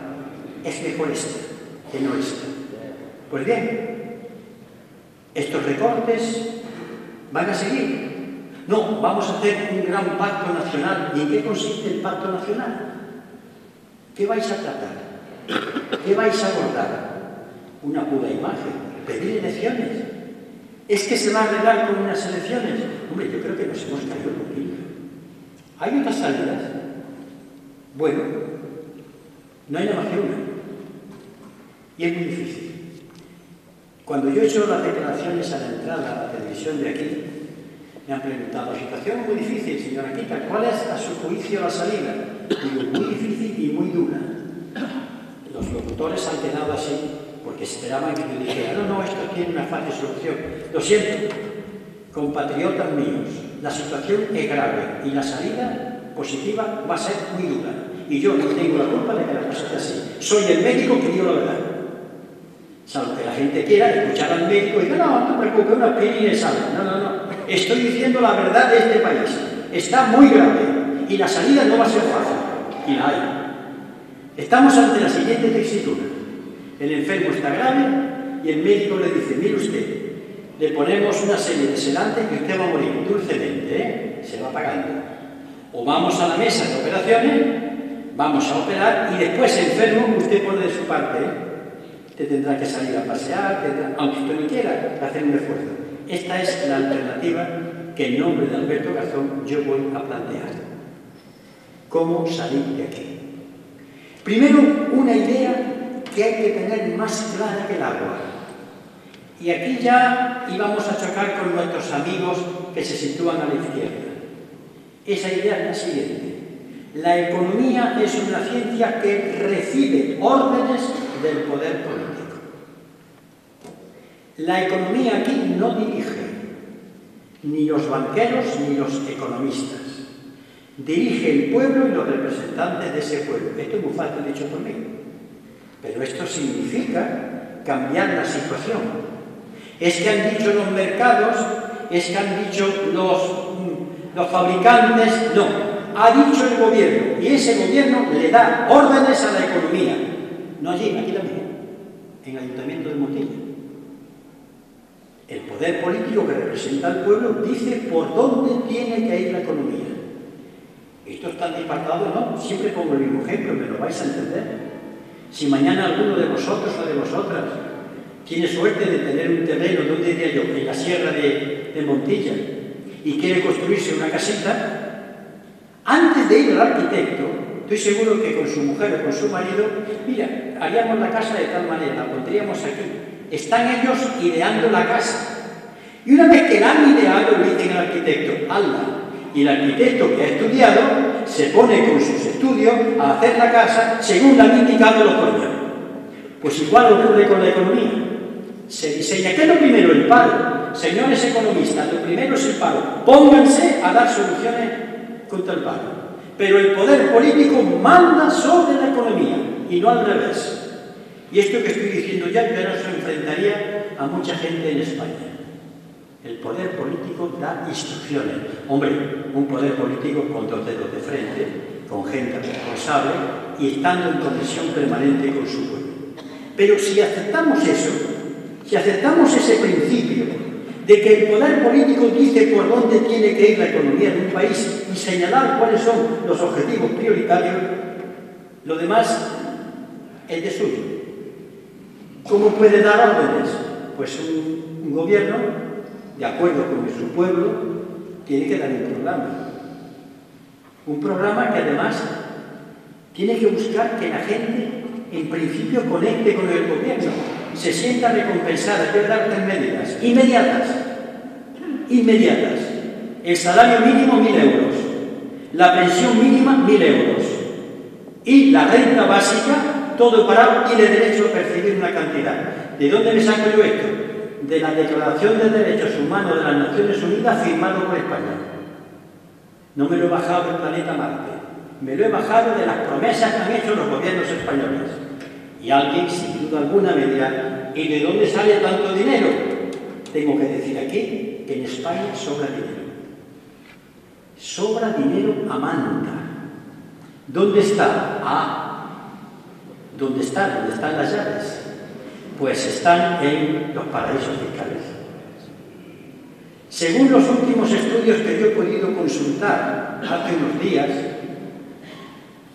Es mejor esta que no esta. Pues bien, estos recortes van a seguir. No, vamos a hacer un gran pacto nacional. ¿Y en qué consiste el pacto nacional? ¿Qué vais a tratar? ¿Qué vais a abordar? Una pura imagen. ¿Pedir elecciones? ¿Es que se va a arreglar con unas elecciones? Hombre, yo creo que nos hemos caído un poquito. ¿Hay otras salidas? Bueno, no hay nada más que una. Y es muy difícil. Cuando yo he hecho las declaraciones a la entrada a la televisión de aquí, me han preguntado, la situación es muy difícil, señora Quita, ¿cuál es a su juicio la salida? Digo, muy difícil y muy dura. Los locutores han quedado así porque esperaban que yo dijera, no, esto tiene una fácil solución. Lo siento, compatriotas míos, la situación es grave y la salida positiva va a ser muy dura. Y yo no tengo la culpa de que la cosa esté así. Soy el médico que digo la verdad. Salvo que la gente quiera escuchar al médico y diga, no te preocupes, una aspirina y sale. No. Estoy diciendo la verdad de este país. Está muy grave y la salida no va a ser fácil. Y la hay. Estamos ante la siguiente tesitura. El enfermo está grave y el médico le dice, mire usted, le ponemos una serie de sedantes y usted va a morir dulcemente, se va pagando. O vamos a la mesa de operaciones, vamos a operar y después enfermo usted pone de su parte, Usted tendrá que salir a pasear, aunque usted no quiera, hacer un esfuerzo. Esta es la alternativa que en nombre de Alberto Garzón yo voy a plantear. ¿Cómo salir de aquí? Primero, una idea que hay que tener más clara que el agua. Y aquí ya íbamos a chocar con nuestros amigos que se sitúan a la izquierda. Esa idea es la siguiente. La economía es una ciencia que recibe órdenes del poder político. La economía aquí no dirige ni los banqueros ni los economistas. Dirige el pueblo y los representantes de ese pueblo. Esto es muy fácil dicho por mí. Pero esto significa cambiar la situación. Es que han dicho los mercados, es que han dicho los fabricantes, no. Ha dicho el gobierno, y ese gobierno le da órdenes a la economía. No allí, aquí también, en el Ayuntamiento de Montilla. El poder político que representa al pueblo dice por dónde tiene que ir la economía. Esto es tan disparatado, ¿no? Siempre pongo el mismo ejemplo, me lo vais a entender. Si mañana alguno de vosotros o de vosotras tiene suerte de tener un terreno, ¿dónde diría yo? En la sierra de Montilla, y quiere construirse una casita, antes de ir al arquitecto, estoy seguro que con su mujer o con su marido, mira, haríamos la casa de tal manera, la pondríamos aquí. Están ellos ideando la casa. Y una vez que la han ideado, le dicen al arquitecto, hazla. Y el arquitecto que ha estudiado se pone con sus estudios a hacer la casa según la han indicado los pueblos. Pues igual ocurre con la economía. Se diseña. ¿Qué es lo primero? El paro. Señores economistas, lo primero es el paro. Pónganse a dar soluciones contra el paro. Pero el poder político manda sobre la economía y no al revés. Y esto que estoy diciendo ya nos enfrentaría a mucha gente en España. El poder político da instrucciones. Hombre, un poder político con 2 dedos de frente, con gente responsable y estando en conexión permanente con su pueblo. Pero si aceptamos eso, si aceptamos ese principio de que el poder político dice por dónde tiene que ir la economía de un país y señalar cuáles son los objetivos prioritarios, lo demás es de suyo. ¿Cómo puede dar órdenes? Pues un gobierno, de acuerdo con su pueblo, tiene que dar un programa. Un programa que además tiene que buscar que la gente, en principio, conecte con el gobierno, se sienta recompensada. Debe dar 3 medidas inmediatas. El salario mínimo, 1.000 euros. La pensión mínima, 1.000 euros. Y la renta básica, todo parado, tiene derecho a percibir una cantidad. ¿De dónde me saco yo esto? De la Declaración de Derechos Humanos de las Naciones Unidas firmado por España. No me lo he bajado del planeta Marte, me lo he bajado de las promesas que han hecho los gobiernos españoles. Y alguien, sin duda alguna, me dirá, ¿y de dónde sale tanto dinero? Tengo que decir aquí que en España sobra dinero. Sobra dinero a manta. ¿Dónde está? ¿Dónde están? ¿Dónde están las llaves? Pues están en los paraísos fiscales. Según los últimos estudios que yo he podido consultar hace unos días,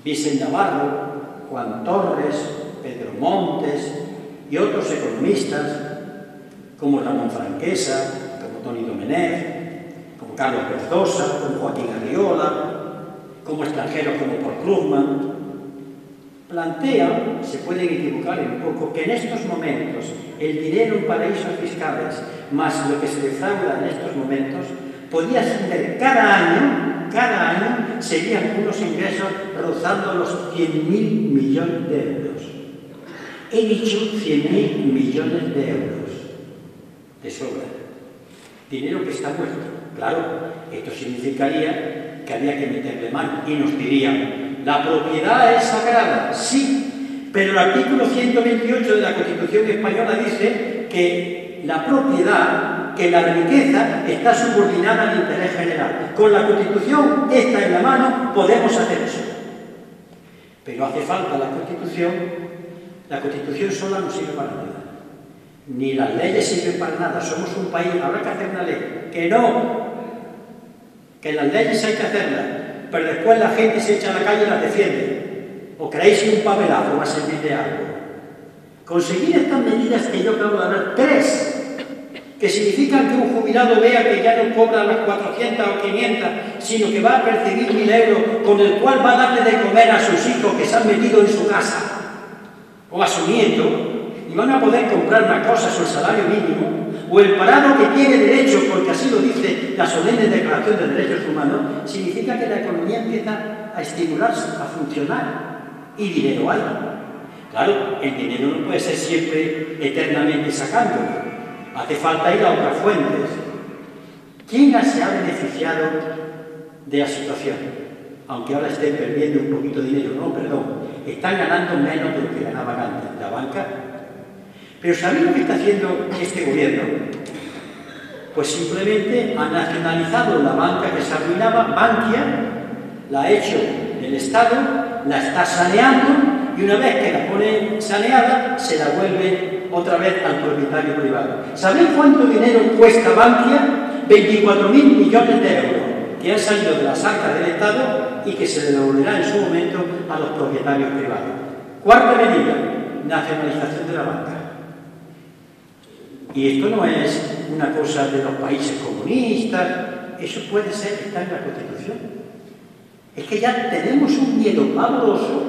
Vicente Navarro, Juan Torres, Pedro Montes y otros economistas, como Ramón Franquesa, como Toni Domenech, como Carlos Berzosa, como Joaquín Arriola, como extranjeros como Paul Krugman, plantean, se pueden equivocar un poco, que en estos momentos el dinero en paraísos fiscales más lo que se defrauda en estos momentos podría ser cada año serían unos ingresos rozando los 100.000 millones de euros. He dicho 100.000 millones de euros de sobra. Dinero que está muerto. Claro, esto significaría que había que meterle mano y nos dirían: la propiedad es sagrada, sí, pero el artículo 128 de la Constitución española dice que la propiedad, que la riqueza está subordinada al interés general. Con la Constitución esta en la mano podemos hacer eso. Pero hace falta la Constitución sola no sirve para nada. Ni las leyes sirven para nada. Somos un país, habrá que hacer una ley. Que no, que las leyes hay que hacerlas, pero después la gente se echa a la calle y las defiende. ¿O creéis que un papelazo va a servir de algo? Conseguir estas medidas que yo acabo de hablar, 3, que significan que un jubilado vea que ya no cobra las 400 o 500, sino que va a percibir 1.000 euros, con el cual va a darle de comer a sus hijos que se han metido en su casa, o a su nieto, y van a poder comprar más cosas, o el salario mínimo, o el parado que tiene derecho, porque así lo dice la solemne Declaración de Derechos Humanos, significa que la economía empieza a estimularse, a funcionar, y dinero hay. Claro, el dinero no puede ser siempre eternamente sacándolo. Hace falta ir a otras fuentes. ¿Quién se ha beneficiado de la situación? Aunque ahora estén perdiendo un poquito de dinero. No, perdón. Están ganando menos de lo que ganaban antes. La banca. Pero ¿sabéis lo que está haciendo este gobierno? Pues simplemente ha nacionalizado la banca que se arruinaba. Bankia la ha hecho el Estado, la está saneando, y una vez que la pone saneada, se la vuelve otra vez al propietario privado. ¿Sabéis cuánto dinero cuesta Bankia? 24.000 millones de euros, que han salido de las arcas del Estado y que se le devolverá en su momento a los propietarios privados. Cuarta medida, nacionalización de la banca. Y esto no es una cosa de los países comunistas, eso puede ser que está en la Constitución. Es que ya tenemos un miedo pavoroso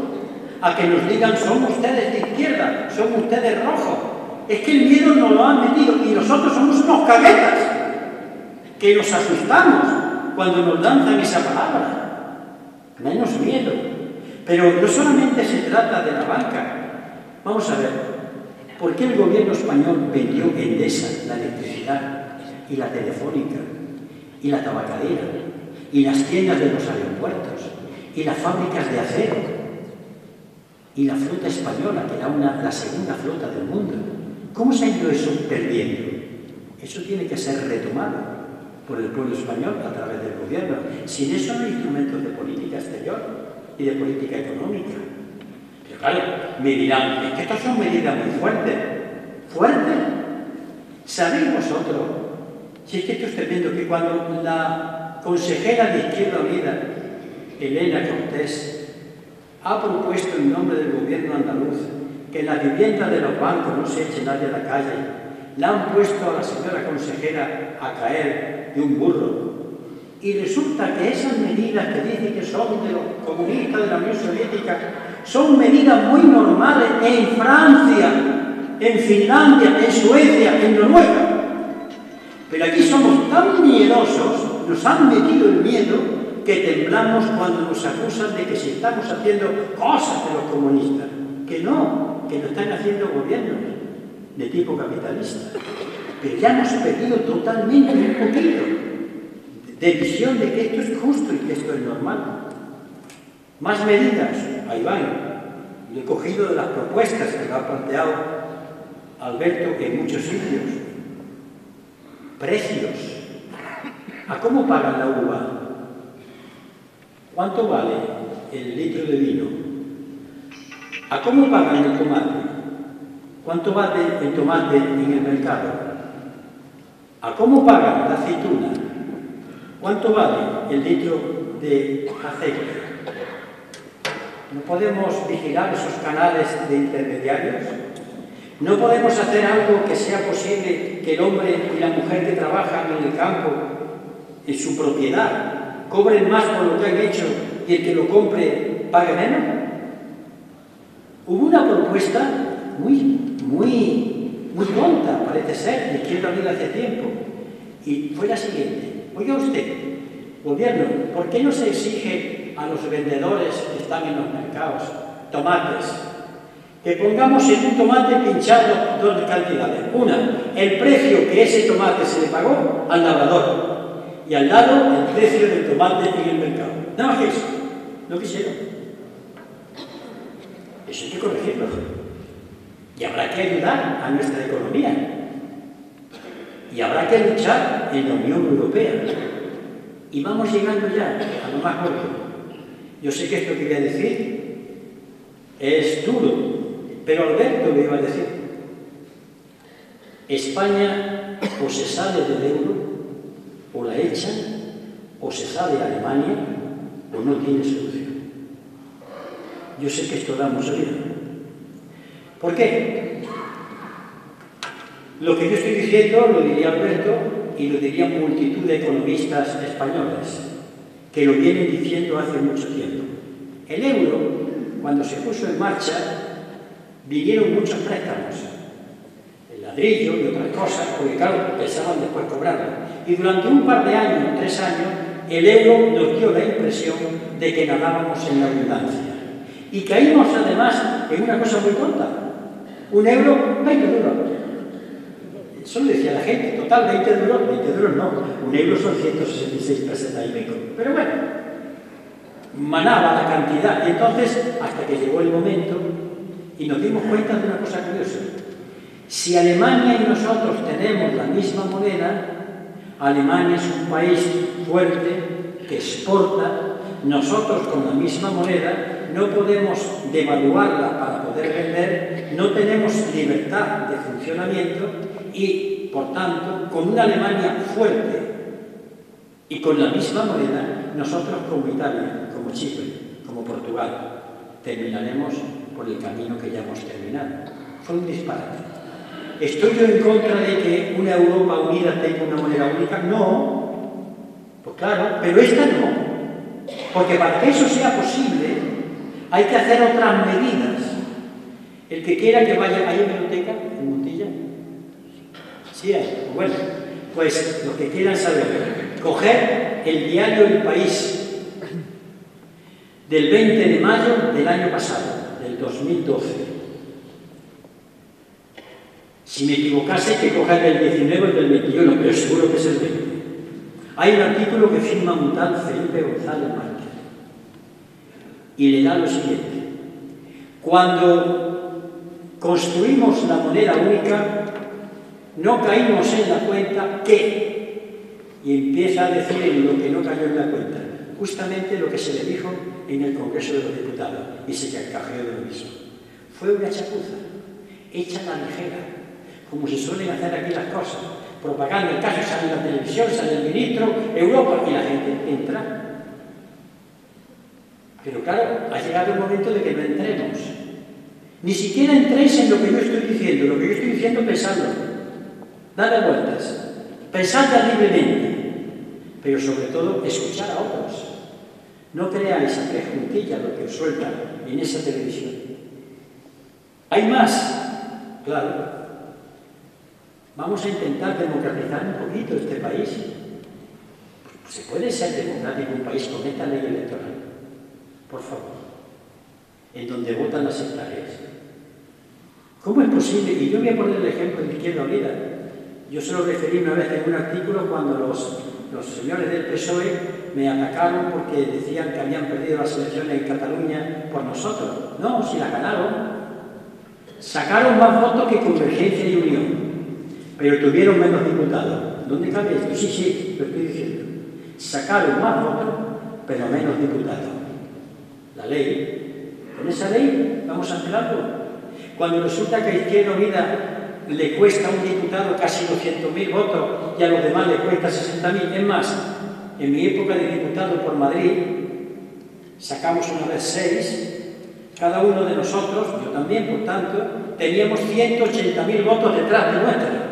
a que nos digan: son ustedes de izquierda, son ustedes rojos. Es que el miedo nos lo han metido y nosotros somos unos caguetas que nos asustamos cuando nos lanzan esa palabra. Menos miedo. Pero no solamente se trata de la banca. Vamos a ver, ¿por qué el gobierno español vendió Endesa, la electricidad, y la telefónica, y la tabacalera, y las tiendas de los aeropuertos, y las fábricas de acero, y la flota española, que era la segunda flota del mundo? ¿Cómo se ha ido eso perdiendo? Eso tiene que ser retomado por el pueblo español a través del gobierno. Sin eso no hay instrumentos de política exterior y de política económica. Pero claro, me dirán, es que estas son medidas muy fuertes. ¿Fuertes? ¿Sabéis vosotros? Si es que esto es tremendo, que cuando la consejera de Izquierda Unida, Elena Cortés, ha propuesto en nombre del gobierno andaluz que en las viviendas de los bancos no se eche nadie a la calle, la han puesto a la señora consejera a caer de un burro. Y resulta que esas medidas que dicen que son de los comunistas de la Unión Soviética son medidas muy normales en Francia, en Finlandia, en Suecia, en Noruega. Pero aquí somos tan miedosos, nos han metido el miedo, que temblamos cuando nos acusan de que si estamos haciendo cosas de los comunistas. Que no, que lo están haciendo gobiernos de tipo capitalista. Pero ya hemos perdido totalmente un poquito de visión de que esto es justo y que esto es normal. Más medidas, ahí van. Lo he cogido de las propuestas que me ha planteado Alberto en muchos sitios. Precios. ¿A cómo pagan la uva? ¿Cuánto vale el litro de vino? ¿A cómo pagan el tomate? ¿Cuánto vale el tomate en el mercado? ¿A cómo pagan la aceituna? ¿Cuánto vale el litro de aceite? ¿No podemos vigilar esos canales de intermediarios? ¿No podemos hacer algo que sea posible que el hombre y la mujer que trabajan en el campo, en su propiedad, cobren más por lo que han hecho y el que lo compre pague menos? Hubo una propuesta muy tonta, parece ser, de Izquierda Unida hace tiempo, y fue la siguiente. Oiga usted, gobierno, ¿por qué no se exige a los vendedores que están en los mercados tomates que pongamos en un tomate pinchado dos cantidades? Una, el precio que ese tomate se le pagó al labrador, y al lado el precio del tomate en el mercado. Nada más que eso. No quisieron. Eso hay que corregirlo. Y habrá que ayudar a nuestra economía. Y habrá que luchar en la Unión Europea. Y vamos llegando ya a lo más corto. Yo sé que esto que voy a decir es duro, pero Alberto me iba a decir: España o se sale del euro, o la echan, o se sale a Alemania, o no tiene solución. Yo sé que esto da mucho miedo. ¿Por qué? Lo que yo estoy diciendo lo diría Alberto y lo dirían multitud de economistas españoles, que lo vienen diciendo hace mucho tiempo. El euro, cuando se puso en marcha, vinieron muchos préstamos, el ladrillo y otras cosas, porque claro, pensaban después cobrarlo. Y durante un par de años, 3 años, el euro nos dio la impresión de que nadábamos en la abundancia. Y caímos además en una cosa muy tonta. Un euro, 20 duros. Eso le decía la gente, total, 20 duros no. Un euro son 166 pesetas y pico. Pero bueno, manaba la cantidad. Y entonces, hasta que llegó el momento, y nos dimos cuenta de una cosa curiosa. Si Alemania y nosotros tenemos la misma moneda, Alemania es un país fuerte que exporta. Nosotros con la misma moneda no podemos devaluarla para poder vender, no tenemos libertad de funcionamiento y, por tanto, con una Alemania fuerte y con la misma moneda, nosotros como Italia, como Chipre, como Portugal, terminaremos por el camino que ya hemos terminado. Fue un disparate. ¿Estoy yo en contra de que una Europa unida tenga una moneda única? No. Pues claro, pero esta no. Porque para que eso sea posible, hay que hacer otras medidas. El que quiera que vaya, ¿hay hemeroteca en Montilla? Sí hay. Bueno, pues los que quieran saber, coger el diario El País del 20 de mayo del año pasado, del 2012. Si me equivocase, hay que coger del 19 o del 21, pero seguro que es el 20. Hay un artículo que firma un tal Felipe González Márquez y le da lo siguiente: cuando construimos la moneda única, no caímos en la cuenta que... Y empieza a decir en lo que no cayó en la cuenta, justamente lo que se le dijo en el Congreso de los Diputados, y se encajeó de lo mismo. Fue una chapuza, hecha a la ligera, como se suelen hacer aquí las cosas. Propaganda, el caso sale en la televisión, sale el ministro, Europa, y la gente entra. Pero claro, ha llegado el momento de que no entremos. Ni siquiera entréis en lo que yo estoy diciendo, lo que yo estoy diciendo pensadlo. Dale vueltas, pensadla libremente, pero sobre todo escuchar a otros. No creáis a tres juntillas lo que os sueltan en esa televisión. ¿Hay más? Claro. Vamos a intentar democratizar un poquito este país. ¿Se puede ser democrático un país con esta ley electoral? Por favor. En donde votan las sectarias. ¿Cómo es posible? Y yo voy a poner el ejemplo de Izquierda Unida. Yo se lo referí una vez en un artículo cuando los señores del PSOE me atacaron porque decían que habían perdido las elecciones en Cataluña por nosotros. No, si las ganaron. Sacaron más votos que Convergencia y Unión, pero tuvieron menos diputados. ¿Dónde cabe esto? Sí, lo estoy diciendo. Sacaron más votos, pero menos diputados. La ley. Con esa ley vamos a hacer algo. Cuando resulta que a Izquierda Unida le cuesta a un diputado casi 200.000 votos y a los demás le cuesta 60.000. Es más, en mi época de diputado por Madrid, sacamos una vez 6, cada uno de nosotros, yo también, por tanto, teníamos 180.000 votos detrás de nuestra.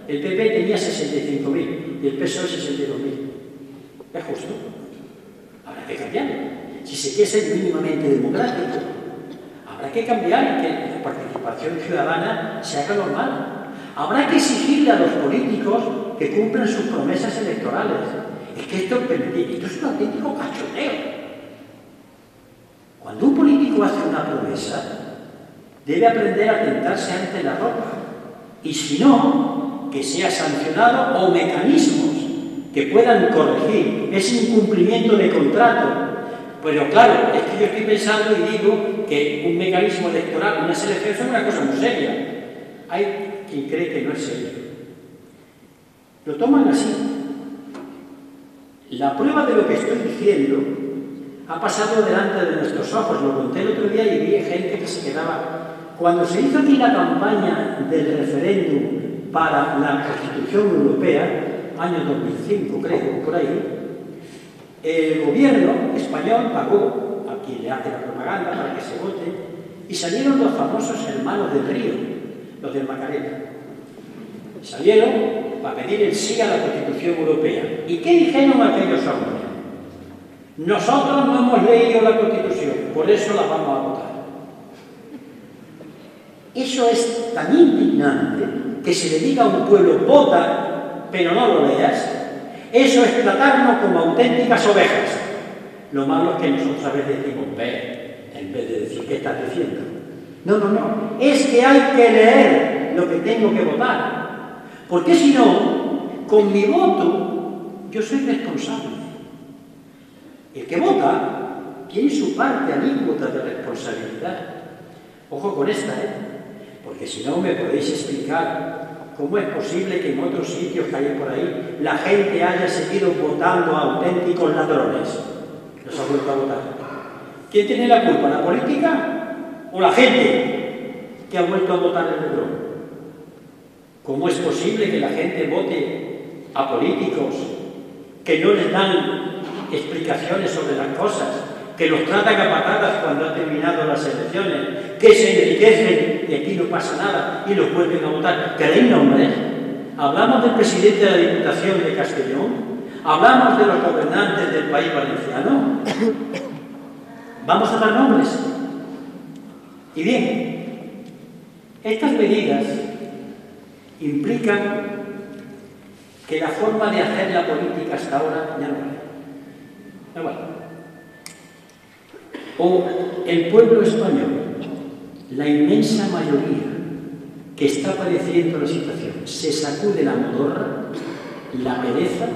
El PP tenía 65.000 y el PSOE 62.000. ¿Es justo? Habrá que cambiarlo. Si se quiere ser mínimamente democrático, habrá que cambiar y que la participación ciudadana se haga normal. Habrá que exigirle a los políticos que cumplan sus promesas electorales. Es que esto es un auténtico cachondeo. Cuando un político hace una promesa, debe aprender a tentarse ante la ropa. Y si no, que sea sancionado o mecanismos que puedan corregir ese incumplimiento de contrato. Pero claro, es que yo estoy pensando y digo que un mecanismo electoral, una selección, es una cosa muy seria. Hay quien cree que no es serio. Lo toman así. La prueba de lo que estoy diciendo ha pasado delante de nuestros ojos. Lo conté el otro día y vi gente que se quedaba. Cuando se hizo aquí la campaña del referéndum para la Constitución Europea, año 2005 creo, por ahí, el gobierno español pagó a quien le hace la propaganda para que se vote y salieron los famosos hermanos del Río, los del Macarena. Salieron para pedir el sí a la Constitución Europea. ¿Y qué dijeron aquellos hombres? Nosotros no hemos leído la Constitución, por eso la vamos a votar. Eso es tan indignante que se le diga a un pueblo, vota, pero no lo leas. Eso es tratarnos como auténticas ovejas. Lo malo es que nosotros a veces decimos, ve, en vez de decir, ¿qué estás diciendo? No. Es que hay que leer lo que tengo que votar. Porque si no, con mi voto, yo soy responsable. El que vota tiene su parte alícuota de responsabilidad. Ojo con esta, porque si no me podéis explicar cómo es posible que en otros sitios que hay por ahí la gente haya seguido votando a auténticos ladrones. Los ha vuelto a votar. ¿Quién tiene la culpa? ¿La política o la gente que ha vuelto a votar el ladrón? ¿Cómo es posible que la gente vote a políticos que no les dan explicaciones sobre las cosas, que los tratan a patadas cuando han terminado las elecciones, que se enriquecen y aquí no pasa nada y los vuelven a votar? ¿Queréis nombres? Hablamos del presidente de la Diputación de Castellón, hablamos de los gobernantes del País Valenciano. Vamos a dar nombres. Y bien, estas medidas implican que la forma de hacer la política hasta ahora ya no vale. No vale. O el pueblo español, la inmensa mayoría que está padeciendo la situación, se sacude la modorra, la pereza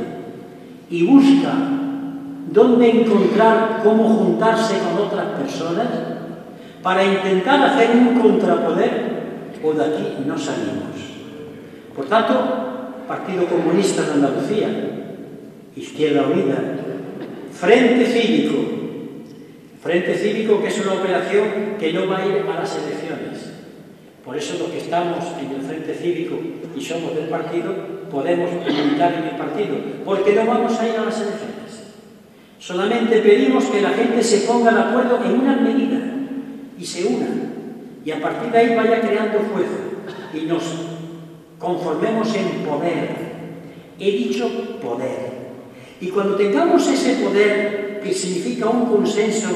y busca dónde encontrar cómo juntarse con otras personas para intentar hacer un contrapoder, o de aquí no salimos. Por tanto, Partido Comunista de Andalucía, Izquierda Unida, Frente Cívico que es una operación que no va a ir a las elecciones. Por eso los que estamos en el Frente Cívico y somos del partido, podemos militar en el partido, porque no vamos a ir a las elecciones. Solamente pedimos que la gente se ponga de acuerdo en una medida y se una, y a partir de ahí vaya creando fuerza y nos conformemos en poder. He dicho poder. Y cuando tengamos ese poder, que significa un consenso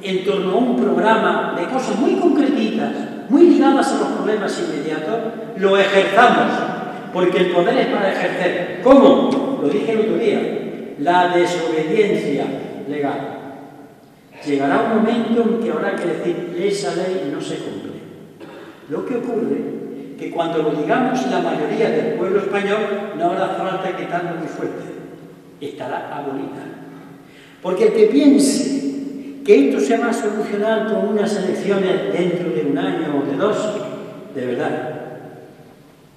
en torno a un programa de cosas muy concretitas, muy ligadas a los problemas inmediatos, lo ejerzamos, porque el poder es para ejercer. ¿Cómo? Lo dije el otro día, la desobediencia legal. Llegará un momento en que habrá que decir, esa ley no se cumple. Lo que ocurre que cuando lo digamos la mayoría del pueblo español, no habrá falta quitarlo muy fuerte, estará abolida. Porque el que piense que esto se va a solucionar con unas elecciones dentro de un año o de dos, de verdad,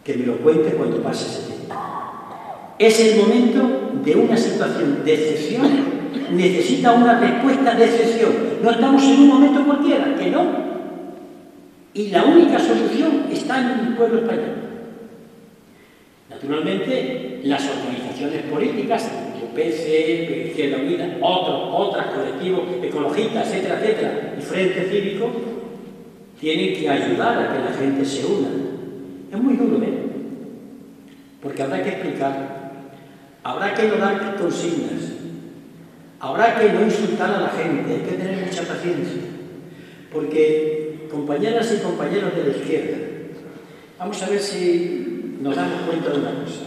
que me lo cuente cuando pase ese tiempo. Es el momento de una situación de excepción, necesita una respuesta de excepción. No estamos en un momento cualquiera, que no. Y la única solución está en el pueblo español. Naturalmente, las organizaciones políticas, PC, Izquierda Unida, otras colectivos ecologistas, etcétera, etcétera, y Frente Cívico, tienen que ayudar a que la gente se una. Es muy duro, ¿eh? Porque habrá que explicar, habrá que no dar consignas, habrá que no insultar a la gente, hay que tener mucha paciencia. Porque, compañeras y compañeros de la izquierda, vamos a ver si nos damos cuenta de una cosa.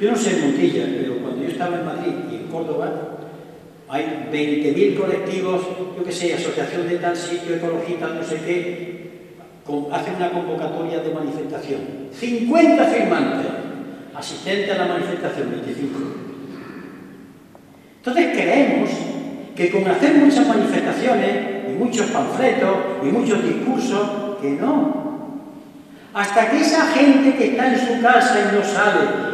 Yo no sé en Montilla, pero cuando yo estaba en Madrid y en Córdoba, hay 20.000 colectivos, yo qué sé, asociación de tal sitio, ecologista, no sé qué, hacen una convocatoria de manifestación. 50 firmantes, asistentes a la manifestación, 25. Entonces creemos que con hacer muchas manifestaciones y muchos panfletos y muchos discursos, que no. Hasta que esa gente que está en su casa y no sale,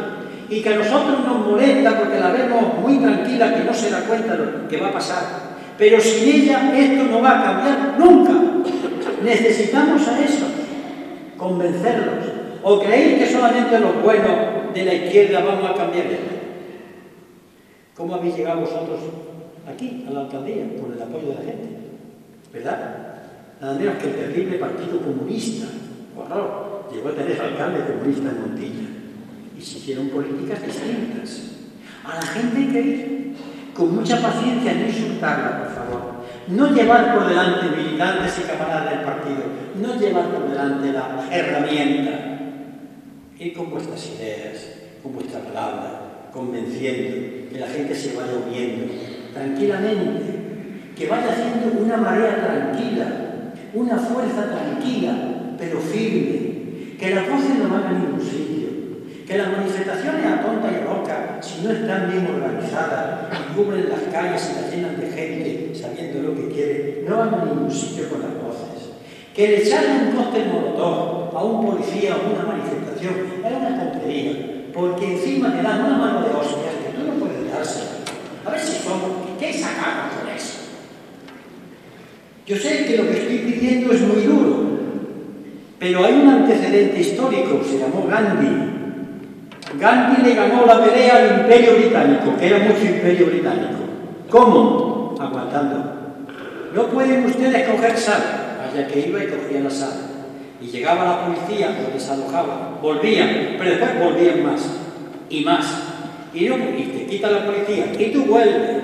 y que a nosotros nos molesta porque la vemos muy tranquila, que no se da cuenta de lo que va a pasar, pero sin ella esto no va a cambiar nunca. Necesitamos a eso, convencerlos. ¿O creéis que solamente los buenos de la izquierda vamos a cambiar esto? ¿Cómo habéis llegado vosotros aquí, a la alcaldía? Con el apoyo de la gente, ¿verdad? Nada menos que el terrible Partido Comunista, horror, llegó a tener alcalde comunista en Montilla. Y se hicieron políticas distintas. A la gente hay que ir con mucha paciencia, no insultarla, por favor. No llevar por delante militantes y camaradas del partido, no llevar por delante la herramienta. Ir con vuestras ideas, con vuestra palabra, convenciendo, que la gente se vaya uniendo tranquilamente, que vaya haciendo una marea tranquila, una fuerza tranquila, pero firme, que las voces no van a ningún sitio. Que las manifestaciones a tonta y a loca, si no están bien organizadas y cubren las calles y las llenan de gente sabiendo lo que quiere, no van a ningún sitio con las voces. Que el echarle un cóctel molotov a un policía o una manifestación era una tontería, porque encima te dan una mano de hostias que tú no puedes dársela. A ver si somos, ¿qué sacamos con eso? Yo sé que lo que estoy pidiendo es muy duro, pero hay un antecedente histórico, se llamó Gandhi. Gandhi le ganó la pelea al Imperio Británico, que era mucho Imperio Británico. ¿Cómo? Aguantando. No pueden ustedes coger sal. Allá que iba y cogía la sal. Y llegaba la policía, lo desalojaba. Volvían, pero después volvían más. Y más. Y te quita la policía. Y tú vuelves.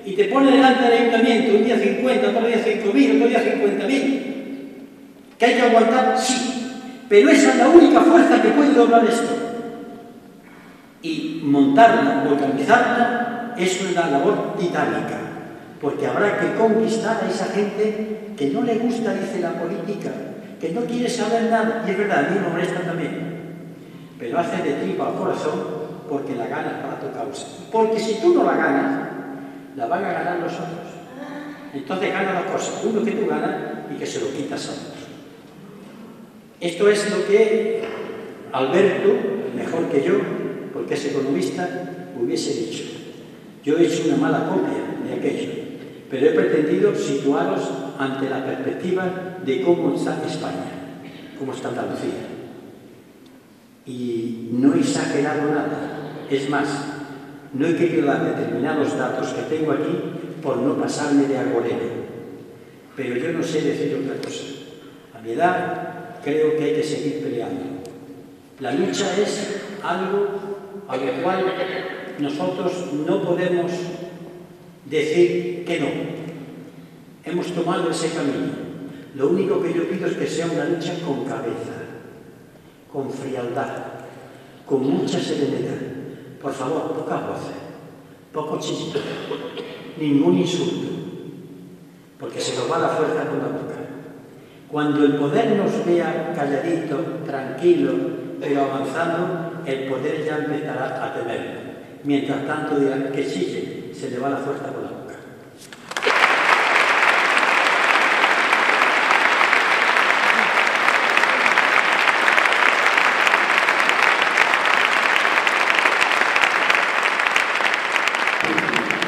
Y te pone delante del ayuntamiento, un día 50, otro día 5.000, otro día 50.000. ¿Que hay que aguantar? Sí. Pero esa es la única fuerza que puede doblar esto. Y montarla, organizarla, es una labor titánica, porque habrá que conquistar a esa gente que no le gusta, dice, la política, que no quiere saber nada, y es verdad, a mí me molesta también, pero hace de tripa al corazón porque la ganas para tu causa. Porque si tú no la ganas, la van a ganar los otros. Entonces gana dos cosas, uno que tú ganas y que se lo quitas a otros. Esto es lo que Alberto, mejor que yo, porque es economista, hubiese dicho: yo he hecho una mala copia de aquello, pero he pretendido situaros ante la perspectiva de cómo está España, cómo está Andalucía. Y no he exagerado nada. Es más, no he querido dar determinados datos que tengo aquí por no pasarme de agorero. Pero yo no sé decir otra cosa. A mi edad creo que hay que seguir peleando. La lucha es algo a lo cual nosotros no podemos decir que no. Hemos tomado ese camino. Lo único que yo pido es que sea una lucha con cabeza, con frialdad, con mucha serenidad. Por favor, pocas voces, poco chiste, ningún insulto, porque se nos va la fuerza con la boca. Cuando el poder nos vea calladito, tranquilo, pero avanzando, el poder ya empezará a temerlo. Mientras tanto dirán que chille, se le va la fuerza con la boca.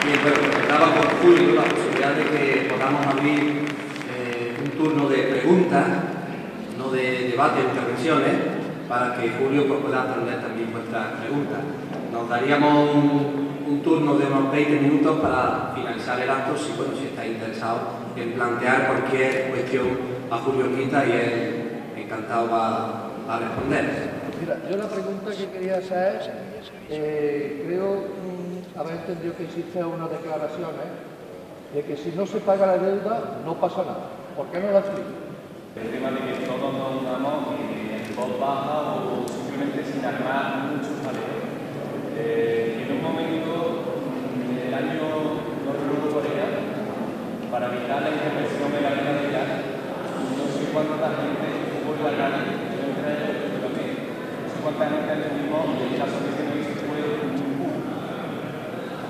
Bien, bueno, comentaba con Julio la posibilidad de que podamos abrir un turno de preguntas, no de debate o intervenciones, para que Julio pueda atender también vuestras preguntas. Nos daríamos un turno de unos 20 minutos para finalizar el acto, si estáis interesados en plantear cualquier cuestión a Julio Quinta, y él encantado va a responder. Mira, yo la pregunta que quería hacer es, creo haber entendido que existe una declaración de que si no se paga la deuda no pasa nada. ¿Por qué no la explico? El tema de que todos nos unamos en voz baja o simplemente sin armar muchos jaleos. En un momento, en el año Noruega-Corea, para evitar la intervención de la guerra de Irak, no sé cuánta gente tuvo en la calle, yo entre ellos también, no sé cuánta gente tuvimos en la asociación que se fue un boom.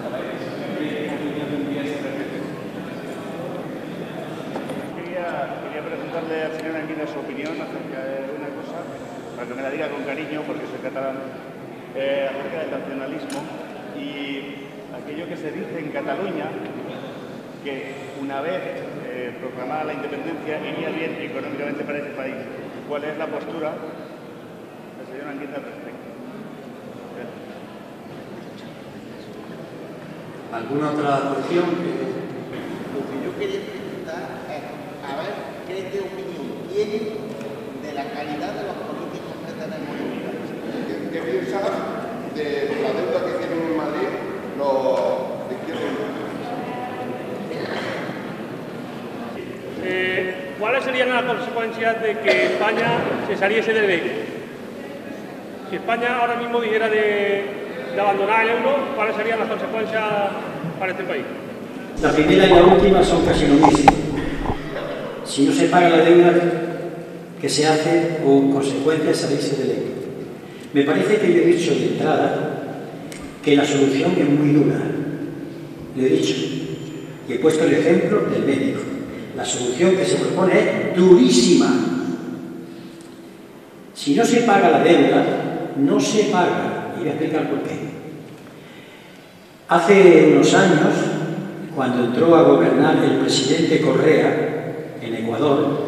¿Sabéis? ¿Qué opinión tendría ese respecto? Quería preguntarle al señor Anguina su opinión acerca de una cosa, para que me la diga con cariño, porque soy catalán, acerca del nacionalismo y aquello que se dice en Cataluña, que una vez proclamada la independencia iría bien económicamente para ese país. ¿Cuál es la postura del señor Anguina al respecto? ¿Alguna otra cuestión? Lo que yo quería preguntar es, a ver, ¿qué opinión tiene de la calidad de los políticos que tenemos en Europa? ¿Qué piensas de la deuda que tienen en Madrid los de izquierda? ¿Cuáles serían las consecuencias de que España se saliese del euro? Si España ahora mismo dijera de abandonar el euro, ¿cuáles serían las consecuencias para este país? La primera y la última son casi lo mismo. Si no se paga la deuda, ¿qué se hace o consecuencias salirse del euro? Me parece que yo he dicho de entrada que la solución es muy dura. Lo he dicho. Y he puesto el ejemplo del médico. La solución que se propone es durísima. Si no se paga la deuda, no se paga. Y voy a explicar por qué. Hace unos años, cuando entró a gobernar el presidente Correa en Ecuador,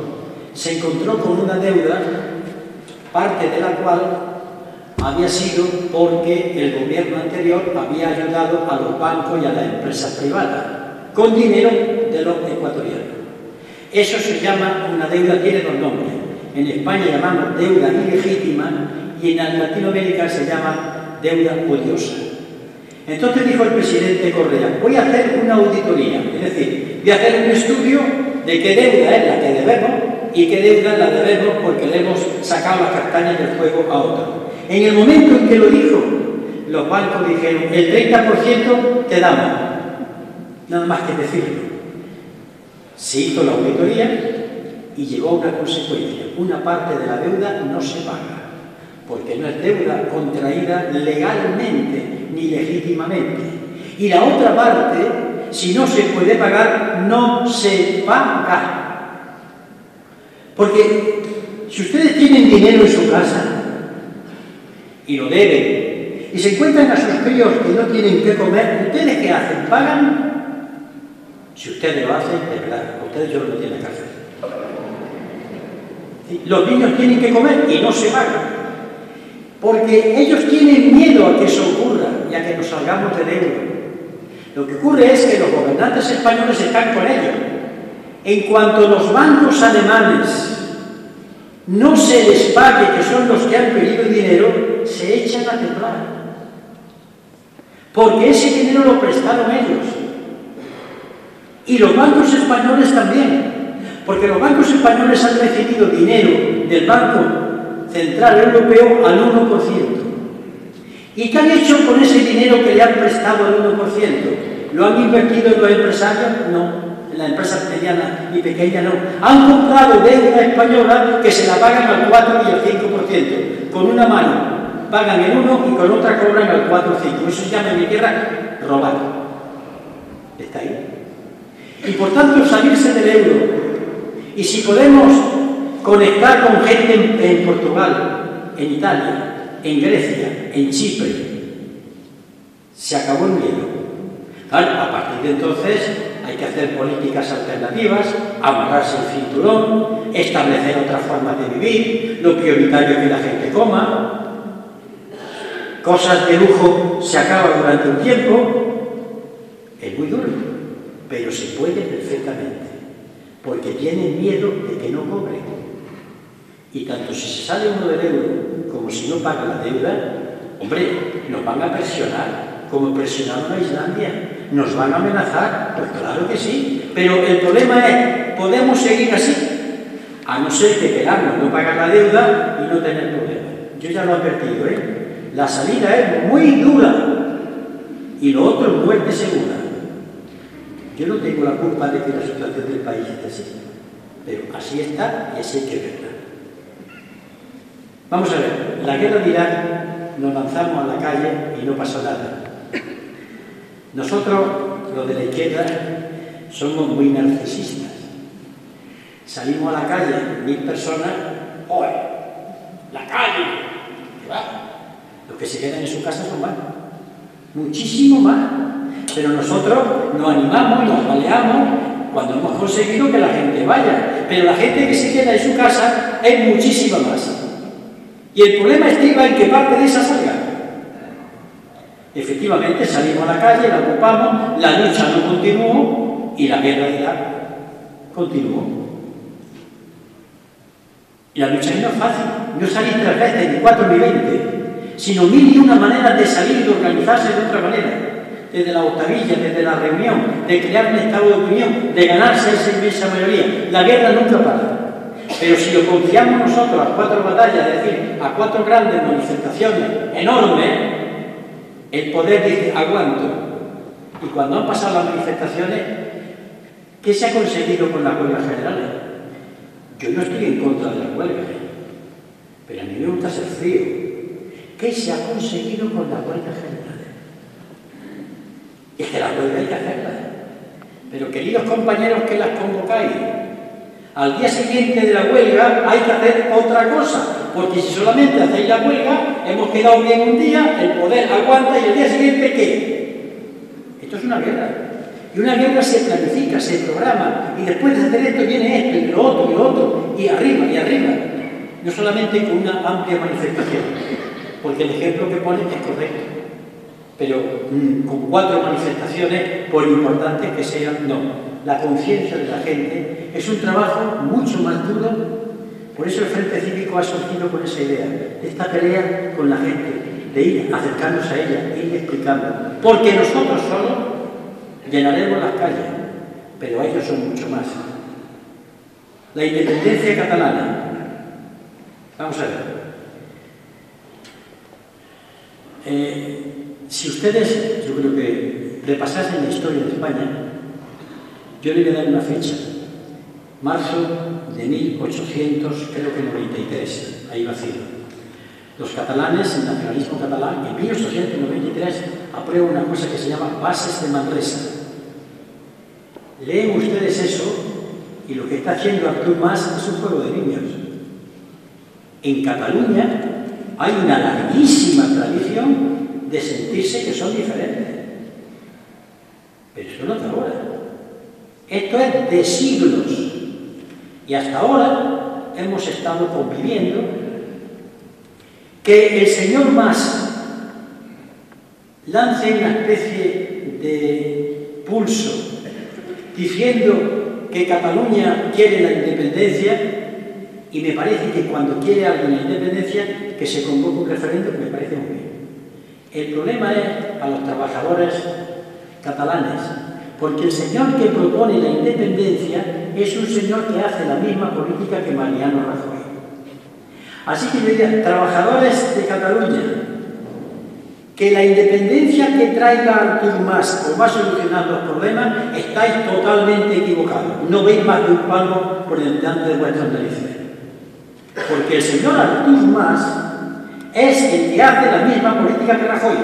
se encontró con una deuda, parte de la cual había sido porque el gobierno anterior había ayudado a los bancos y a las empresas privadas, con dinero de los ecuatorianos. Eso se llama una deuda, tiene dos nombres. En España llamamos deuda ilegítima y en Latinoamérica se llama deuda odiosa. Entonces dijo el presidente Correa, voy a hacer una auditoría, es decir, voy a hacer un estudio de qué deuda es la que debemos y qué deuda la debemos porque le hemos sacado las castañas del fuego a otro. En el momento en que lo dijo, los bancos dijeron, el 30% te damos. Nada más que decirlo. Se hizo la auditoría y llegó a una consecuencia. Una parte de la deuda no se paga, porque no es deuda contraída legalmente ni legítimamente. Y la otra parte, si no se puede pagar, no se paga. Porque si ustedes tienen dinero en su casa y lo deben, y se encuentran a sus críos que no tienen qué comer, ¿ustedes qué hacen? ¿Pagan? Si ustedes lo hacen, de verdad, ustedes yo lo tienen que hacer. Los niños tienen que comer y no se pagan. Porque ellos tienen miedo a que eso ocurra y a que nos salgamos del euro. Lo que ocurre es que los gobernantes españoles están con ellos. En cuanto los bancos alemanes no se les pague, que son los que han pedido dinero, se echan a temblar. Porque ese dinero lo prestaron ellos. Y los bancos españoles también. Porque los bancos españoles han recibido dinero del Banco Central Europeo al 1%. ¿Y qué han hecho con ese dinero que le han prestado al 1%? ¿Lo han invertido en los empresarios? No. En las empresas medianas y pequeñas no. Han comprado deuda española que se la pagan al 4 y al 5%. Con una mano pagan el 1 y con otra cobran al 4 o 5. Eso se llama en mi tierra robar. Está ahí. Y por tanto salirse del euro. Y si podemos conectar con gente en Portugal, en Italia, en Grecia, en Chipre, se acabó el miedo. Claro, a partir de entonces hay que hacer políticas alternativas, amarrarse el cinturón, establecer otras formas de vivir, lo prioritario es que la gente coma, cosas de lujo se acaban durante un tiempo, es muy duro, pero se puede perfectamente, porque tienen miedo de que no cobren. Y tanto si se sale uno del euro como si no paga la deuda, hombre, nos van a presionar, como presionaron a Islandia. ¿Nos van a amenazar? Pues claro que sí. Pero el problema es, ¿podemos seguir así? A no ser que queramos no pagar la deuda y no tener problemas. Yo ya lo he advertido, ¿eh? La salida es muy dura y lo otro es muerte segura. Yo no tengo la culpa de que la situación del país esté así, pero así está y así hay que verla. Vamos a ver, la guerra de Irak nos lanzamos a la calle y no pasó nada. Nosotros, los de la izquierda, somos muy narcisistas. Salimos a la calle, 1000 personas, ¡oye! ¡La calle! ¿Qué va? Los que se quedan en su casa son más. Muchísimo más. Pero nosotros nos animamos y nos baleamos cuando hemos conseguido que la gente vaya. Pero la gente que se queda en su casa es muchísima más. Y el problema estriba en que parte de esa salga. Efectivamente, salimos a la calle, la ocupamos, la lucha no continuó y la guerra de Irak continuó. Y la lucha no es fácil, no salir 3 veces, ni 4 ni 20, sino 1000 y una maneras de salir y de organizarse de otra manera. Desde la octavilla, desde la reunión, de crear un estado de opinión, de ganarse esa inmensa mayoría. La guerra nunca para. Pero si lo confiamos nosotros a 4 batallas, es decir, a 4 grandes manifestaciones enormes, el poder dice, aguanto. Y cuando han pasado las manifestaciones, ¿qué se ha conseguido con las huelgas generales? Yo no estoy en contra de las huelgas, pero a mí me gusta ser frío. ¿Qué se ha conseguido con las huelgas generales? Es que las huelgas hay que hacerlas. Pero queridos compañeros que las convocáis, al día siguiente de la huelga hay que hacer otra cosa, porque si solamente hacéis la huelga, hemos quedado bien un día, el poder aguanta y el día siguiente ¿qué? Esto es una guerra. Y una guerra se planifica, se programa, y después de hacer esto viene esto, y lo otro, y arriba, no solamente con una amplia manifestación, porque el ejemplo que ponen es correcto, pero con 4 manifestaciones, por importantes que sean, no. La conciencia de la gente es un trabajo mucho más duro, por eso el Frente Cívico ha surgido con esa idea, de esta pelea con la gente, de ir acercándose a ella, ir explicando, porque nosotros solos llenaremos las calles, pero ellos son mucho más. La independencia catalana. Vamos a ver. Si ustedes, yo creo que repasasen la historia de España, yo le voy a dar una fecha. Marzo de 1893, ahí vacío. Los catalanes, el nacionalismo catalán, en 1893 aprueban una cosa que se llama Bases de Manresa. Leen ustedes eso y lo que está haciendo Artur Mas es un juego de niños. En Cataluña hay una larguísima tradición de sentirse que son diferentes. Pero eso no es de ahora. Esto es de siglos. Y hasta ahora hemos estado conviviendo que el señor Mas lance una especie de pulso diciendo que Cataluña quiere la independencia, y me parece que cuando quiere alguien la independencia, que se convoque un referéndum, me parece muy bien. El problema es a los trabajadores catalanes, porque el señor que propone la independencia es un señor que hace la misma política que Mariano Rajoy. Así que yo diría, trabajadores de Cataluña, que la independencia que traiga Artur Mas os va a solucionar los problemas, estáis totalmente equivocados. No veis más de un palo por delante de vuestras narices. Porque el señor Artur Mas es el que hace la misma política que Rajoy.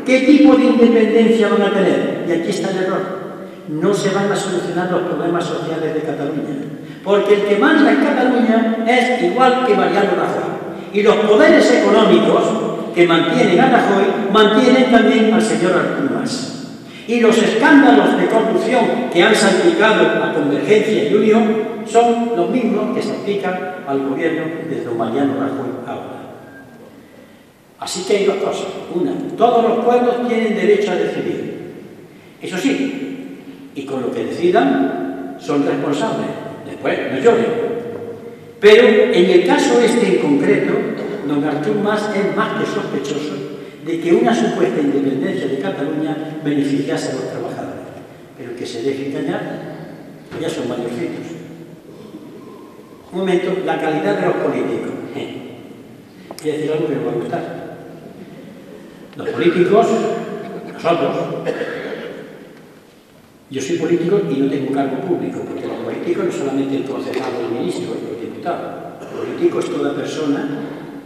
¿Qué tipo de independencia van a tener? Y aquí está el error. No se van a solucionar los problemas sociales de Cataluña. Porque el que manda en Cataluña es igual que Mariano Rajoy. Y los poderes económicos que mantienen a Rajoy mantienen también al señor Artur Mas. Y los escándalos de corrupción que han salpicado a Convergencia y Unión son los mismos que salpican al gobierno de don Mariano Rajoy ahora. Así que hay dos cosas. Una, todos los pueblos tienen derecho a decidir. Eso sí, y con lo que decidan son responsables. Después no lloren. Pero en el caso este en concreto, don Artur Mas es más que sospechoso de que una supuesta independencia de Cataluña beneficiase a los trabajadores. Pero que se deje engañar, ya son mayorcitos. Un momento, la calidad de los políticos. Voy a decir algo que me va a gustar. Los políticos, nosotros, yo soy político y no tengo cargo público, porque los políticos no solamente el concejal o el ministro, el diputado. El político es toda persona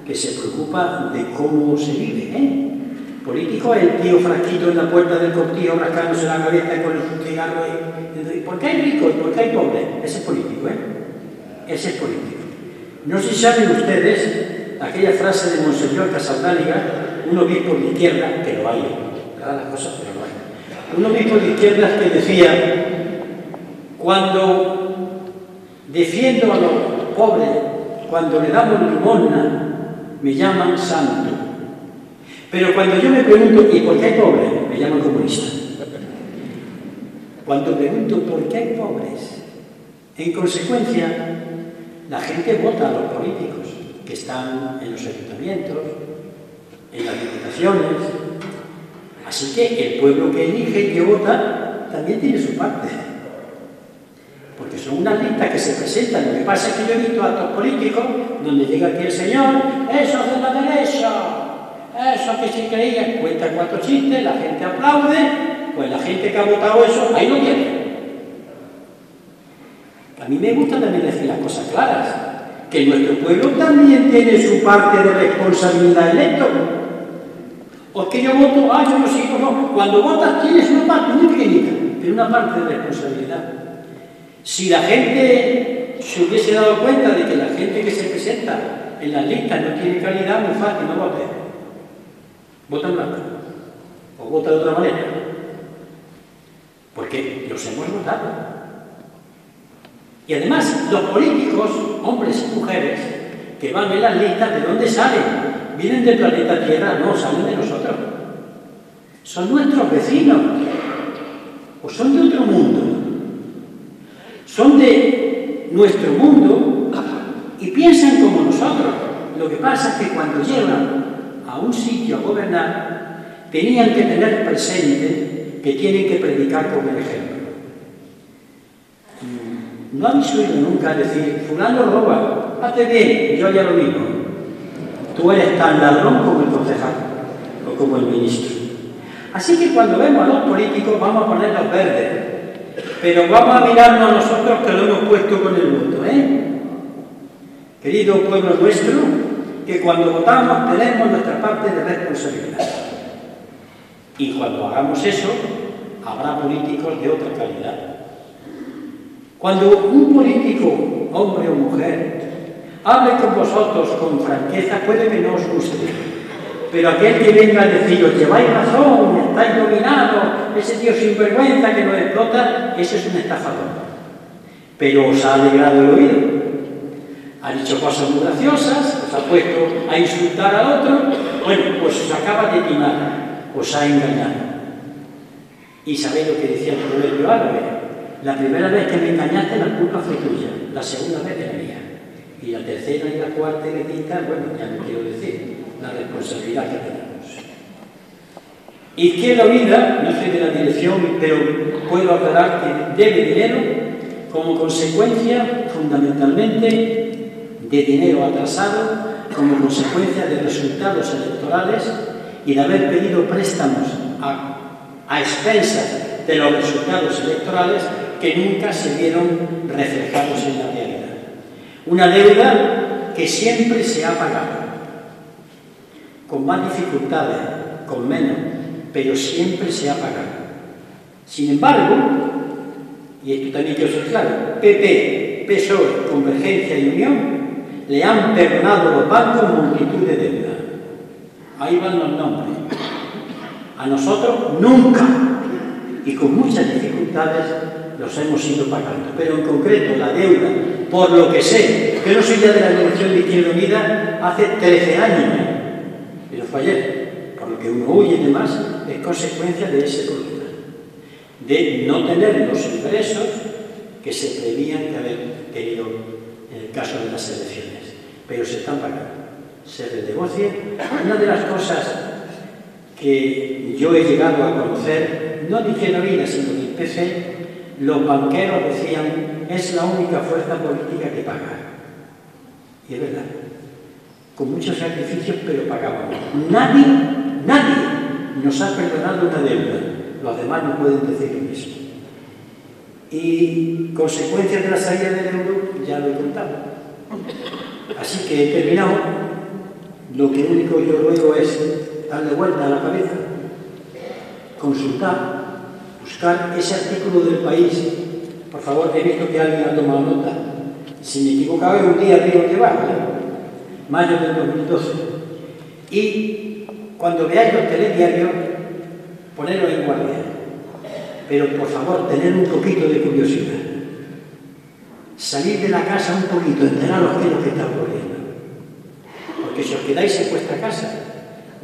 que se preocupa de cómo se vive, Político es el tío frasquito en la puerta del cortijo rascándose la cabeza con el cigarro. ¿Por qué hay ricos y por qué hay pobres? Ese es político, Ese es político. No sé si saben ustedes aquella frase de Monseñor Casaldáliga, un obispo de izquierda, que lo hay, ¿verdad? Las cosas, pero lo hay. Un obispo de izquierda que decía: cuando defiendo a los pobres, cuando le damos limosna, me llaman santo. Pero cuando yo me pregunto, ¿y por qué hay pobres? Me llaman comunista. Cuando pregunto por qué hay pobres, en consecuencia, la gente vota a los políticos que están en los ayuntamientos, en las diputaciones. Así que el pueblo que elige y que vota también tiene su parte. Porque son unas listas que se presentan. Lo que pasa es que yo he visto actos políticos donde llega aquí el señor, eso de la derecha, eso que se creía, cuenta 4 chistes, la gente aplaude, pues la gente que ha votado eso, ahí lo tiene. A mí me gusta también decir las cosas claras, que nuestro pueblo también tiene su parte de responsabilidad electo. O es que yo voto, yo no sigo, no. Cuando votas tienes una parte muy pequeñita, pero una parte de responsabilidad. Si la gente se hubiese dado cuenta de que la gente que se presenta en las listas no tiene calidad, muy fácil, no vote. Vota en blanco. O vota de otra manera. Porque los hemos votado. Y además, los políticos, hombres y mujeres, que van en las listas, ¿de dónde salen? ¿Vienen del planeta Tierra? No, salen de nosotros. Son nuestros vecinos. O son de otro mundo. Son de nuestro mundo y piensan como nosotros. Lo que pasa es que cuando llegan a un sitio a gobernar, tenían que tener presente que tienen que predicar con el ejemplo. ¿No habéis oído nunca decir, fulano roba, hazte bien, yo ya lo digo? Tú eres tan ladrón como el concejal o como el ministro. Así que cuando vemos a los políticos vamos a ponerlos verdes, pero vamos a mirarnos a nosotros que lo hemos puesto con el voto, Querido pueblo nuestro, que cuando votamos tenemos nuestra parte de responsabilidad. Y cuando hagamos eso, habrá políticos de otra calidad. Cuando un político, hombre o mujer, Hable con vosotros con franqueza, puede que no os guste, pero aquel que venga a deciros, lleváis razón, estáis dominados, ese tío sinvergüenza que nos explota, ese es un estafador. Pero os ha alegrado el oído, ha dicho cosas muy graciosas, os ha puesto a insultar al otro, bueno, pues os acaba de timar, os ha engañado. Y sabéis lo que decía el proverbio árabe: la primera vez que me engañaste la culpa fue tuya, la segunda vez era mía, y la tercera y la cuarta y la quinta, bueno, ya no quiero decir la responsabilidad que tenemos. Izquierda Unida, no soy de la dirección, pero puedo aclarar que debe dinero como consecuencia fundamentalmente de dinero atrasado, como consecuencia de resultados electorales y de haber pedido préstamos a expensas de los resultados electorales que nunca se vieron reflejados en la realidad. Una deuda que siempre se ha pagado, con más dificultades, con menos, pero siempre se ha pagado. Sin embargo, y esto también quiero ser claro, PP, PSOE, Convergencia y Unión le han perdonado a los bancos multitud de deuda. Ahí van los nombres. A nosotros nunca, y con muchas dificultades los hemos ido pagando. Pero en concreto la deuda, por lo que sé, que no soy ya de la dirección de Izquierda Unida hace 13 años, pero fue ayer, por lo que uno huye y demás, es consecuencia de ese problema, de no tener los ingresos que se prevían que haber tenido en el caso de las elecciones, pero se están pagando, se renegocia. Una de las cosas que yo he llegado a conocer, no de Izquierda Unida, sino del PC, los banqueros decían, es la única fuerza política que paga. Y es verdad, con muchos sacrificios, pero pagábamos. Nadie nos ha perdonado una deuda. Los demás no pueden decir lo mismo. Y consecuencias de la salida del euro, ya lo he contado. Así que he terminado. Lo que único yo ruego es darle vuelta a la cabeza, consultar, buscar ese artículo del País. Por favor, he visto que alguien ha tomado nota. Si me equivocaba, un día digo que va, mayo del 2012. Y cuando veáis los telediarios, ponerlo en guardia. Pero por favor, tener un poquito de curiosidad. Salir de la casa un poquito, enteraros qué es lo que está ocurriendo. Porque si os quedáis en vuestra casa,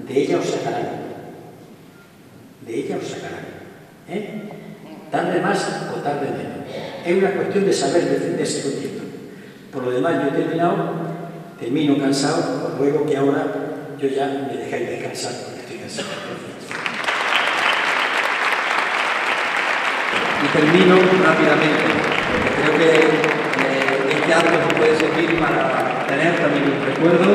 de ella os sacarán. De ella os sacarán. Tarde más o tarde menos. Es una cuestión de saber defenderse con tiempo. Por lo demás, yo he terminado, termino cansado, os ruego que ahora yo ya me dejéis descansar, porque estoy cansado. Y termino rápidamente, porque creo que este acto nos puede servir para tener también un recuerdo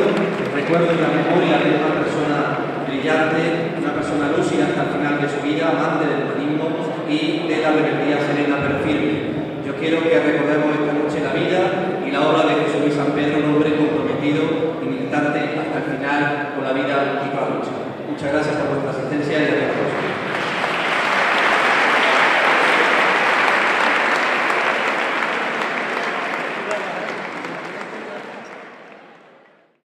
y la memoria de una persona brillante, una persona lúcida hasta el final de su vida, amante del humanismo y de la rebeldía serena pero firme. Yo quiero que recordemos esta noche la vida y la obra de José Luis San Pedro, un hombre comprometido y militante hasta el final con la vida y con la lucha. Muchas gracias por vuestra asistencia.